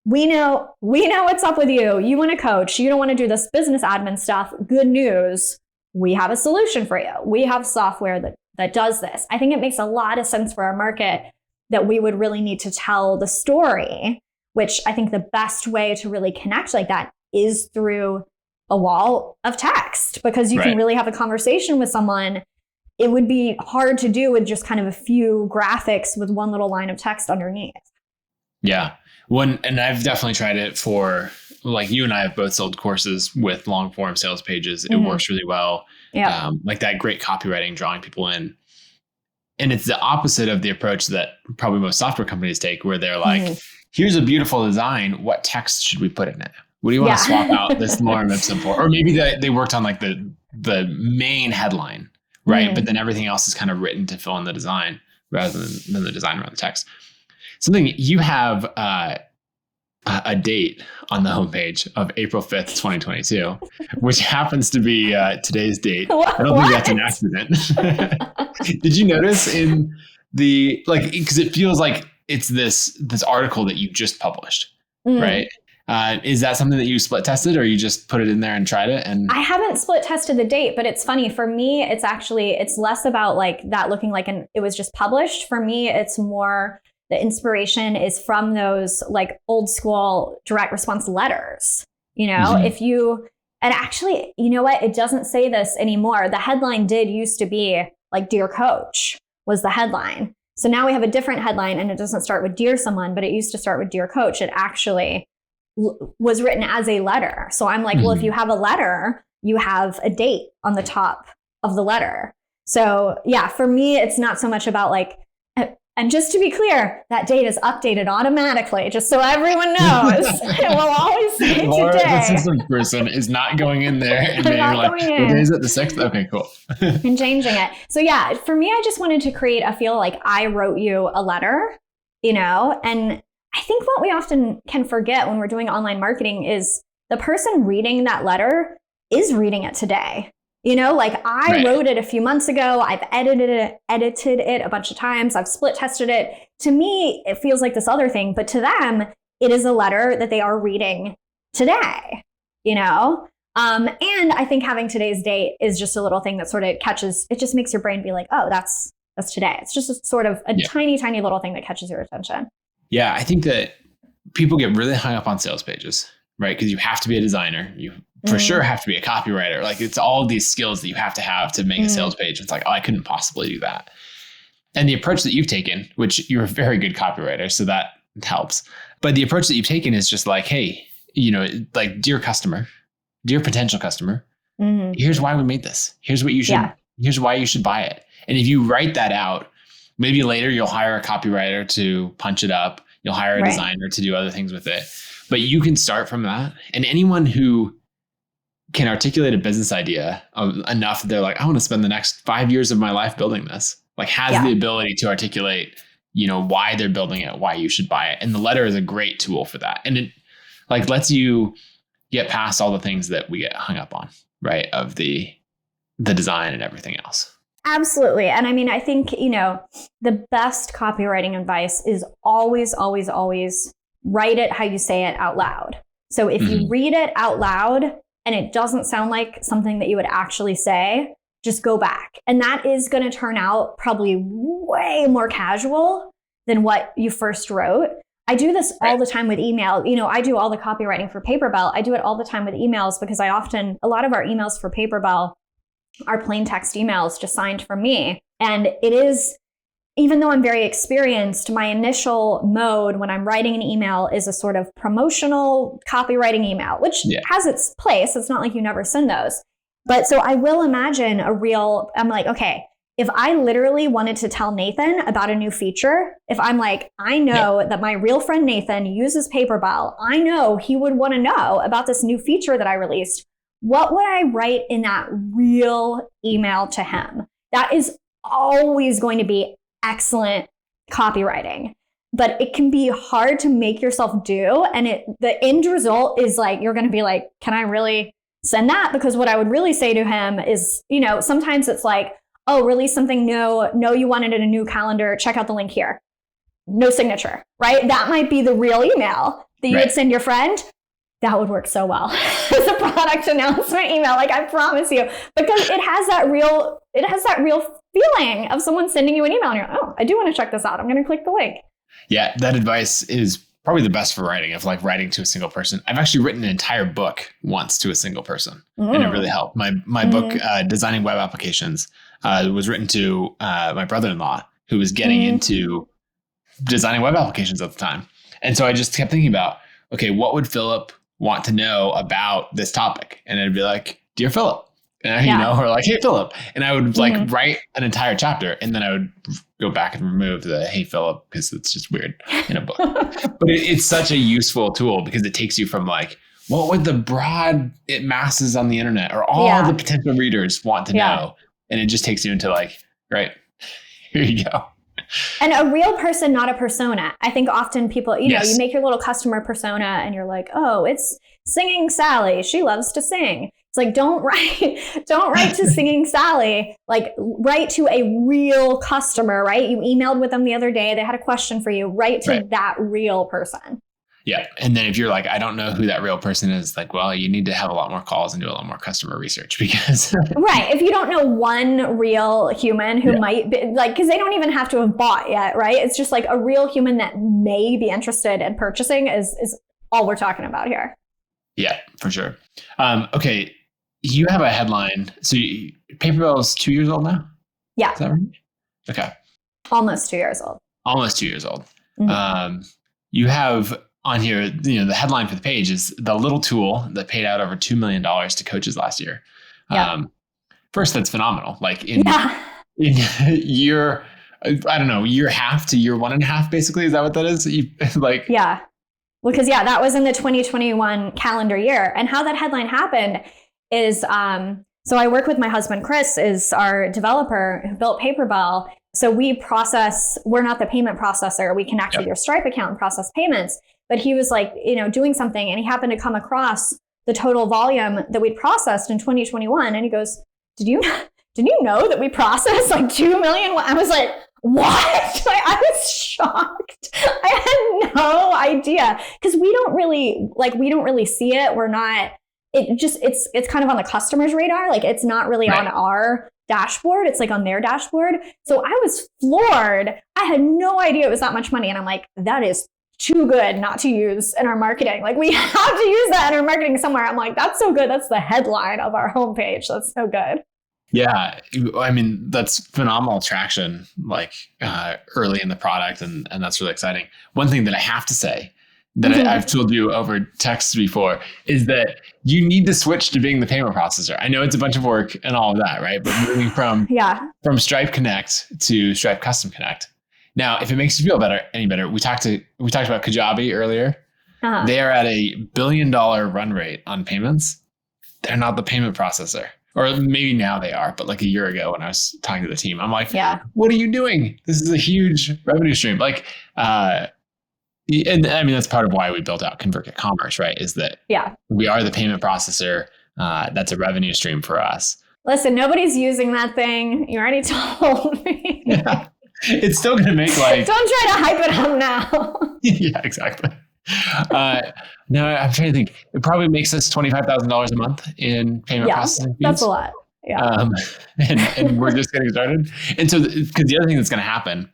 [SPEAKER 1] we know what's up with you. You want to coach. You don't want to do this business admin stuff. Good news. We have a solution for you. We have software that does this. I think it makes a lot of sense for our market that we would really need to tell the story, which I think the best way to really connect like that is through a wall of text, because you can really have a conversation with someone. It would be hard to do with just kind of a few graphics with one little line of text underneath. Yeah.
[SPEAKER 2] And I've definitely tried it for, you and I have both sold courses with long form sales pages. It works really well.
[SPEAKER 1] Yeah.
[SPEAKER 2] That great copywriting, drawing people in. And it's the opposite of the approach that probably most software companies take, where they're like, here's a beautiful design. What text should we put in it? What do you want to swap out this lorem ipsum for? Or maybe they worked on the main headline, right? But then everything else is kind of written to fill in the design rather than the design around the text. Something you have a date on the homepage of April 5th, 2022, which happens to be today's date. I don't think that's an accident. Did you notice in because it feels like it's this article that you just published, right? Is that something that you split tested, or you just put it in there and tried it? And
[SPEAKER 1] I haven't split tested the date, but it's funny for me. It's less about that looking like it was just published. For me, it's more the inspiration is from those old school direct response letters. If you, and actually, you know what? It doesn't say this anymore. The headline used to be like Dear Coach was the headline. So now we have a different headline and it doesn't start with Dear Someone, but it used to start with Dear Coach. It actually was written as a letter. So I'm like, well, if you have a letter, you have a date on the top of the letter. So yeah, for me, it's not so much about like, and just to be clear, that date is updated automatically, just so everyone knows. It will always say
[SPEAKER 2] Laura,
[SPEAKER 1] today.
[SPEAKER 2] the systems person, is not going in there and being like, what day is it? The 6th? Okay, cool.
[SPEAKER 1] And changing it. So yeah, for me, I just wanted to create a feel like I wrote you a letter, and I think what we often can forget when we're doing online marketing is the person reading that letter is reading it today. Like I wrote it a few months ago. I've edited it a bunch of times. I've split tested it. To me, it feels like this other thing, but to them, it is a letter that they are reading today, And I think having today's date is just a little thing that sort of catches, it just makes your brain be like, oh, that's today. It's just a sort of a tiny, tiny little thing that catches your attention.
[SPEAKER 2] Yeah. I think that people get really hung up on sales pages, right? Because you have to be a designer. You for sure have to be a copywriter. Like it's all these skills that you have to make a sales page. It's like, oh, I couldn't possibly do that. And the approach that you've taken, which you're a very good copywriter, so that helps. But the approach that you've taken is just like, hey, like dear customer, dear potential customer, here's why we made this. Here's what you should, here's why you should buy it. And if you write that out, maybe later you'll hire a copywriter to punch it up. You'll hire a designer to do other things with it. But you can start from that. And anyone who can articulate a business idea enough that they're like, I want to spend the next 5 years of my life building this, like has the ability to articulate, why they're building it, why you should buy it. And the letter is a great tool for that. And it like lets you get past all the things that we get hung up on, right? Of the design and everything else.
[SPEAKER 1] Absolutely. And I mean, I think, the best copywriting advice is always, always, always write it how you say it out loud. So if you read it out loud and it doesn't sound like something that you would actually say, just go back. And that is going to turn out probably way more casual than what you first wrote. I do this all the time with email. I do all the copywriting for Paperball. I do it all the time with emails because a lot of our emails for Paperball are plain text emails just signed from me. And it is, even though I'm very experienced, my initial mode when I'm writing an email is a sort of promotional copywriting email, which has its place. It's not like you never send those. But so I will imagine I'm like, okay, if I literally wanted to tell Nathan about a new feature, if I'm like, I know that my real friend Nathan uses Paperball, I know he would want to know about this new feature that I released. What would I write in that real email to him? That is always going to be excellent copywriting, but it can be hard to make yourself do. And the end result is like, you're going to be like, can I really send that? Because what I would really say to him is, sometimes it's like, oh, release something new. No, you wanted it in a new calendar. Check out the link here. No signature, right? That might be the real email that you would send your friend. That would work so well as a product announcement email. Like I promise you, because it has that real feeling of someone sending you an email and you're, oh, I do want to check this out. I'm going to click the link. Yeah.
[SPEAKER 2] That advice is probably the best for writing, of like writing to a single person. I've actually written an entire book once to a single person and it really helped. My book, Designing Web Applications, was written to my brother-in-law who was getting into designing web applications at the time. And so I just kept thinking about, okay, what would Philip want to know about this topic? And I'd be like, dear Philip, and or like, hey Philip, and I would like write an entire chapter, and then I would go back and remove the hey Philip because it's just weird in a book. But it's such a useful tool because it takes you from like, what would the broad masses on the internet or all the potential readers want to know, and it just takes you into like, right, here you go.
[SPEAKER 1] And a real person, not a persona. I think often people, you make your little customer persona and you're like, oh, it's Singing Sally. She loves to sing. It's like, don't write to Singing Sally. Like write to a real customer, right? You emailed with them the other day. They had a question for you. Write to that real person.
[SPEAKER 2] Yeah. And then if you're like, I don't know who that real person is, like, well, you need to have a lot more calls and do a lot more customer research because. Right.
[SPEAKER 1] If you don't know one real human who might be like, because they don't even have to have bought yet, right? It's just like a real human that may be interested in purchasing is all we're talking about here.
[SPEAKER 2] Yeah, for sure. Okay. You have a headline. So Paperball is 2 years old now?
[SPEAKER 1] Yeah.
[SPEAKER 2] Is that right? Okay.
[SPEAKER 1] Almost 2 years old.
[SPEAKER 2] Almost 2 years old.
[SPEAKER 1] Mm-hmm.
[SPEAKER 2] You have on here, the headline for the page is the little tool that paid out over $2 million to coaches last year.
[SPEAKER 1] Yeah.
[SPEAKER 2] First, that's phenomenal. Like in year, I don't know, year half to year 1.5, basically. Is that what that is?
[SPEAKER 1] Yeah. Because that was in the 2021 calendar year. And how that headline happened is, so I work with my husband, Chris, is our developer who built Paperball. So we're not the payment processor. We connect with your Stripe account and process payments. But he was like, doing something, and he happened to come across the total volume that we processed in 2021. And he goes, did you know that we processed like 2 million? I was like, what? I was shocked. I had no idea, because we don't really see it. We're not, it's kind of on the customer's radar. Like it's not really on our dashboard. It's like on their dashboard. So I was floored. I had no idea it was that much money. And I'm like, that is too good not to use in our marketing. Like we have to use that in our marketing somewhere. I'm like, that's so good. That's the headline of our homepage. That's so good.
[SPEAKER 2] Yeah. I mean, that's phenomenal traction, like early in the product. And that's really exciting. One thing that I have to say that I've told you over text before is that you need to switch to being the payment processor. I know it's a bunch of work and all of that, right? But moving from Stripe Connect to Stripe Custom Connect. Now, if it makes you feel any better, we talked about Kajabi earlier. They are at $1 billion run rate on payments. They're not the payment processor. Or maybe now they are, but like a year ago when I was talking to the team, I'm like, what are you doing? This is a huge revenue stream. Like, and I mean, that's part of why we built out Convertkit Commerce, right? Is that we are the payment processor. That's a revenue stream for us.
[SPEAKER 1] Listen, nobody's using that thing. You already told me.
[SPEAKER 2] Yeah. It's still going to make like...
[SPEAKER 1] Don't try to hype it up now.
[SPEAKER 2] Yeah, exactly. No, I'm trying to think. It probably makes us $25,000 a month in payment processing fees.
[SPEAKER 1] That's a lot. Yeah.
[SPEAKER 2] And we're just getting started. And so, because the other thing that's going to happen,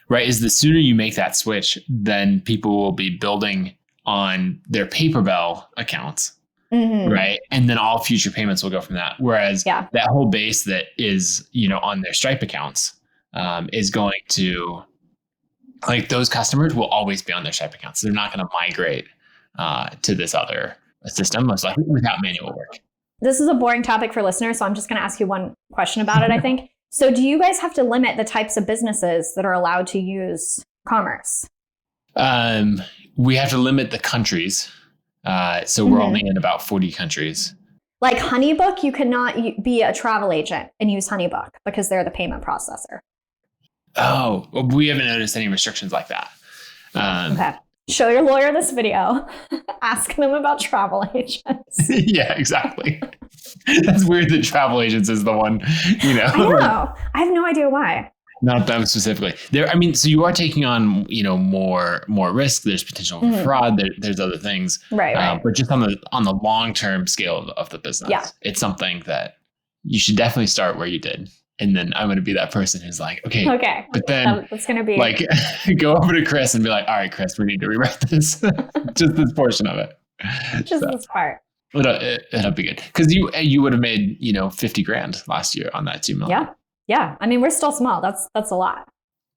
[SPEAKER 2] right, is the sooner you make that switch, then people will be building on their Paperball accounts, right? And then all future payments will go from that. Whereas that whole base that is, on their Stripe accounts is going to, like, those customers will always be on their Stripe accounts. They're not going to migrate to this other system, most likely without manual work.
[SPEAKER 1] This is a boring topic for listeners, so I'm just going to ask you one question about it, I think. So do you guys have to limit the types of businesses that are allowed to use commerce?
[SPEAKER 2] We have to limit the countries. So we're only in about 40 countries.
[SPEAKER 1] Like Honeybook, you cannot be a travel agent and use Honeybook because they're the payment processor.
[SPEAKER 2] Oh, we haven't noticed any restrictions like that.
[SPEAKER 1] Okay. Show your lawyer this video. Ask them about travel agents.
[SPEAKER 2] Yeah, exactly. That's weird that travel agents is the one,
[SPEAKER 1] I know. I have no idea why.
[SPEAKER 2] Not them specifically. So you are taking on, more risk. There's potential for fraud. There's other things.
[SPEAKER 1] Right.
[SPEAKER 2] But just on the long-term scale of the business, it's something that you should definitely start where you did. And then I'm going to be that person who's like, okay. But then
[SPEAKER 1] it's going to be
[SPEAKER 2] like, go over to Chris and be like, all right, Chris, we need to rewrite this, just this portion of it.
[SPEAKER 1] Just this part.
[SPEAKER 2] It'll be good. Cause you would have made, $50,000 last year on that 2 million.
[SPEAKER 1] Yeah. Yeah. I mean, we're still small. That's a lot.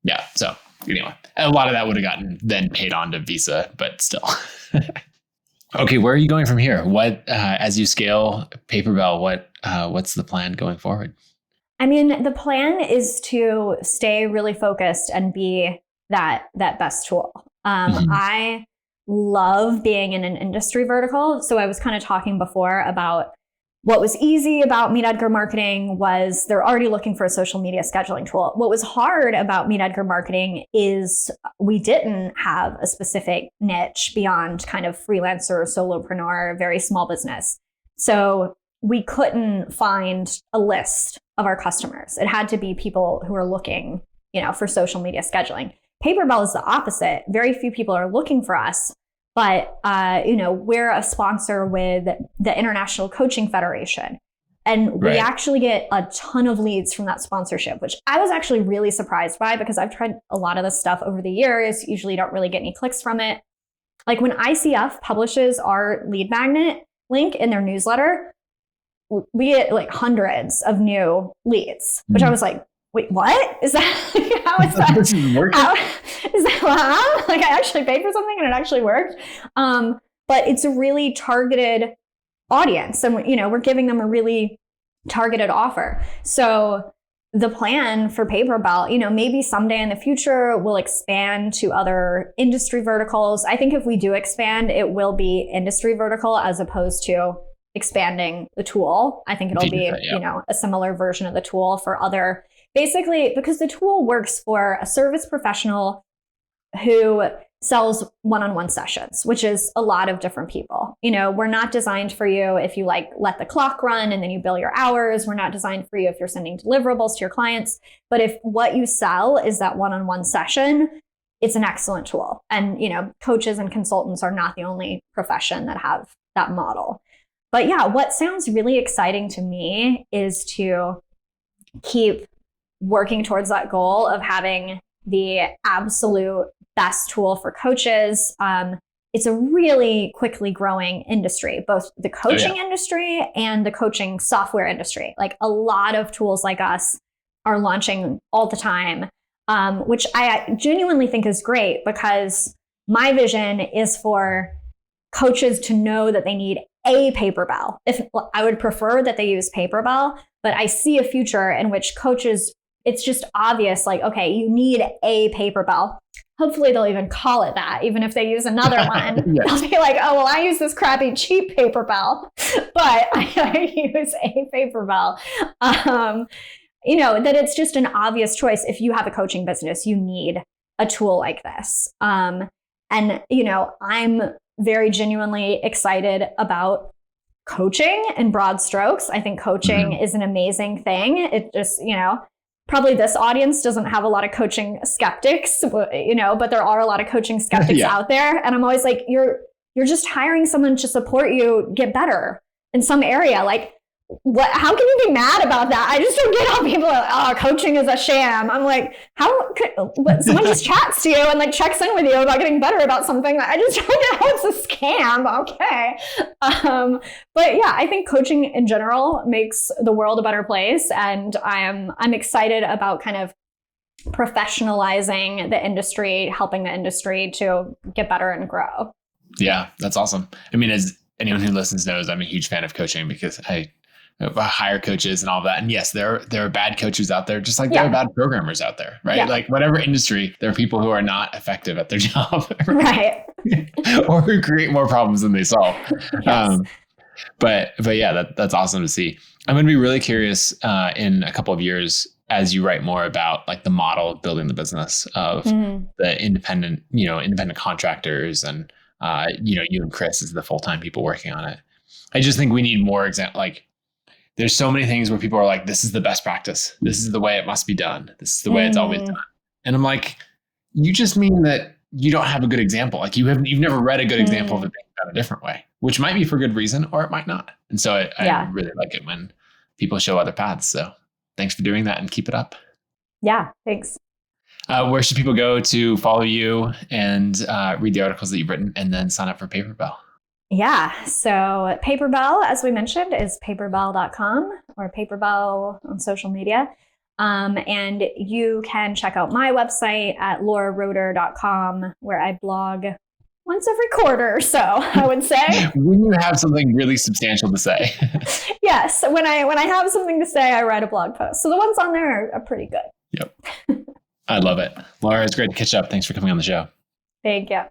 [SPEAKER 2] Yeah. So anyway, a lot of that would have gotten then paid on to Visa, but still. Okay. Where are you going from here? What, as you scale Paperball, what's the plan going forward?
[SPEAKER 1] I mean, the plan is to stay really focused and be that best tool. I love being in an industry vertical. So I was kind of talking before about what was easy about Meet Edgar marketing was they're already looking for a social media scheduling tool. What was hard about Meet Edgar marketing is we didn't have a specific niche beyond kind of freelancer, solopreneur, very small business. So we couldn't find a list of our customers. It had to be people who are looking, for social media scheduling. Paperball is the opposite. Very few people are looking for us, but, we're a sponsor with the International Coaching Federation. And we actually get a ton of leads from that sponsorship, which I was actually really surprised by because I've tried a lot of this stuff over the years. Usually don't really get any clicks from it. Like when ICF publishes our lead magnet link in their newsletter, we get like hundreds of new leads, which I was like, wait, what? Is that, how is that?
[SPEAKER 2] This is working.
[SPEAKER 1] How, is that, like I actually paid for something and it actually worked. But it's a really targeted audience, and we're giving them a really targeted offer. So the plan for Paperball, maybe someday in the future we'll expand to other industry verticals. I think if we do expand, it will be industry vertical as opposed to expanding the tool. I think it'll be, a similar version of the tool for other, basically, because the tool works for a service professional who sells one-on-one sessions, which is a lot of different people. We're not designed for you if you let the clock run and then you bill your hours. We're not designed for you if you're sending deliverables to your clients. But if what you sell is that one-on-one session, it's an excellent tool. And, coaches and consultants are not the only profession that have that model. But yeah, what sounds really exciting to me is to keep working towards that goal of having the absolute best tool for coaches. It's a really quickly growing industry, both the coaching industry and the coaching software industry. Like a lot of tools like us are launching all the time, which I genuinely think is great, because my vision is for coaches to know that they need a Paperball. If I would prefer that they use Paperball, but I see a future in which coaches, it's just obvious, like, okay, you need a Paperball. Hopefully they'll even call it that, even if they use another one. They'll be like, oh, well, I use this crappy cheap Paperball, but I use a Paperball. That it's just an obvious choice. If you have a coaching business, you need a tool like this. And, I'm very genuinely excited about coaching in broad strokes. I think coaching is an amazing thing. It just, probably this audience doesn't have a lot of coaching skeptics, but there are a lot of coaching skeptics out there. And I'm always like, you're just hiring someone to support you get better in some area. Like, how can you be mad about that? I just don't get how people are, oh, coaching is a sham. I'm like, how could someone just chats to you and checks in with you about getting better about something? I just don't get how it's a scam. Okay. But yeah, I think coaching in general makes the world a better place. And I'm excited about kind of professionalizing the industry, helping the industry to get better and grow.
[SPEAKER 2] Yeah, that's awesome. I mean, as anyone who listens knows, I'm a huge fan of coaching because I hire coaches and all that. And yes, there are bad coaches out there, just like there are bad programmers out there, right? Like whatever industry, there are people who are not effective at their job,
[SPEAKER 1] right?
[SPEAKER 2] Or who create more problems than they solve. Yes. But yeah, that's awesome to see. I'm going to be really curious in a couple of years as you write more about the model of building the business of the independent contractors and you and Chris as the full-time people working on it. I just think we need more there's so many things where people are like, this is the best practice. This is the way it must be done. This is the way it's always done. And I'm like, you just mean that you don't have a good example. You've never read a good example of it being done a different way, which might be for good reason, or it might not. And so I really like it when people show other paths. So thanks for doing that and keep it up. Yeah,
[SPEAKER 1] thanks.
[SPEAKER 2] Where should people go to follow you and read the articles that you've written and then sign up for Paperball?
[SPEAKER 1] Yeah. So Paperball, as we mentioned, is paperball.com or Paperball on social media. And you can check out my website at lauraroeder.com, where I blog once every quarter or so, I would say.
[SPEAKER 2] When you have something really substantial to say.
[SPEAKER 1] Yes. When I have something to say, I write a blog post. So the ones on there are pretty good.
[SPEAKER 2] Yep. I love it. Laura, it's great to catch up. Thanks for coming on the show.
[SPEAKER 1] Thank you.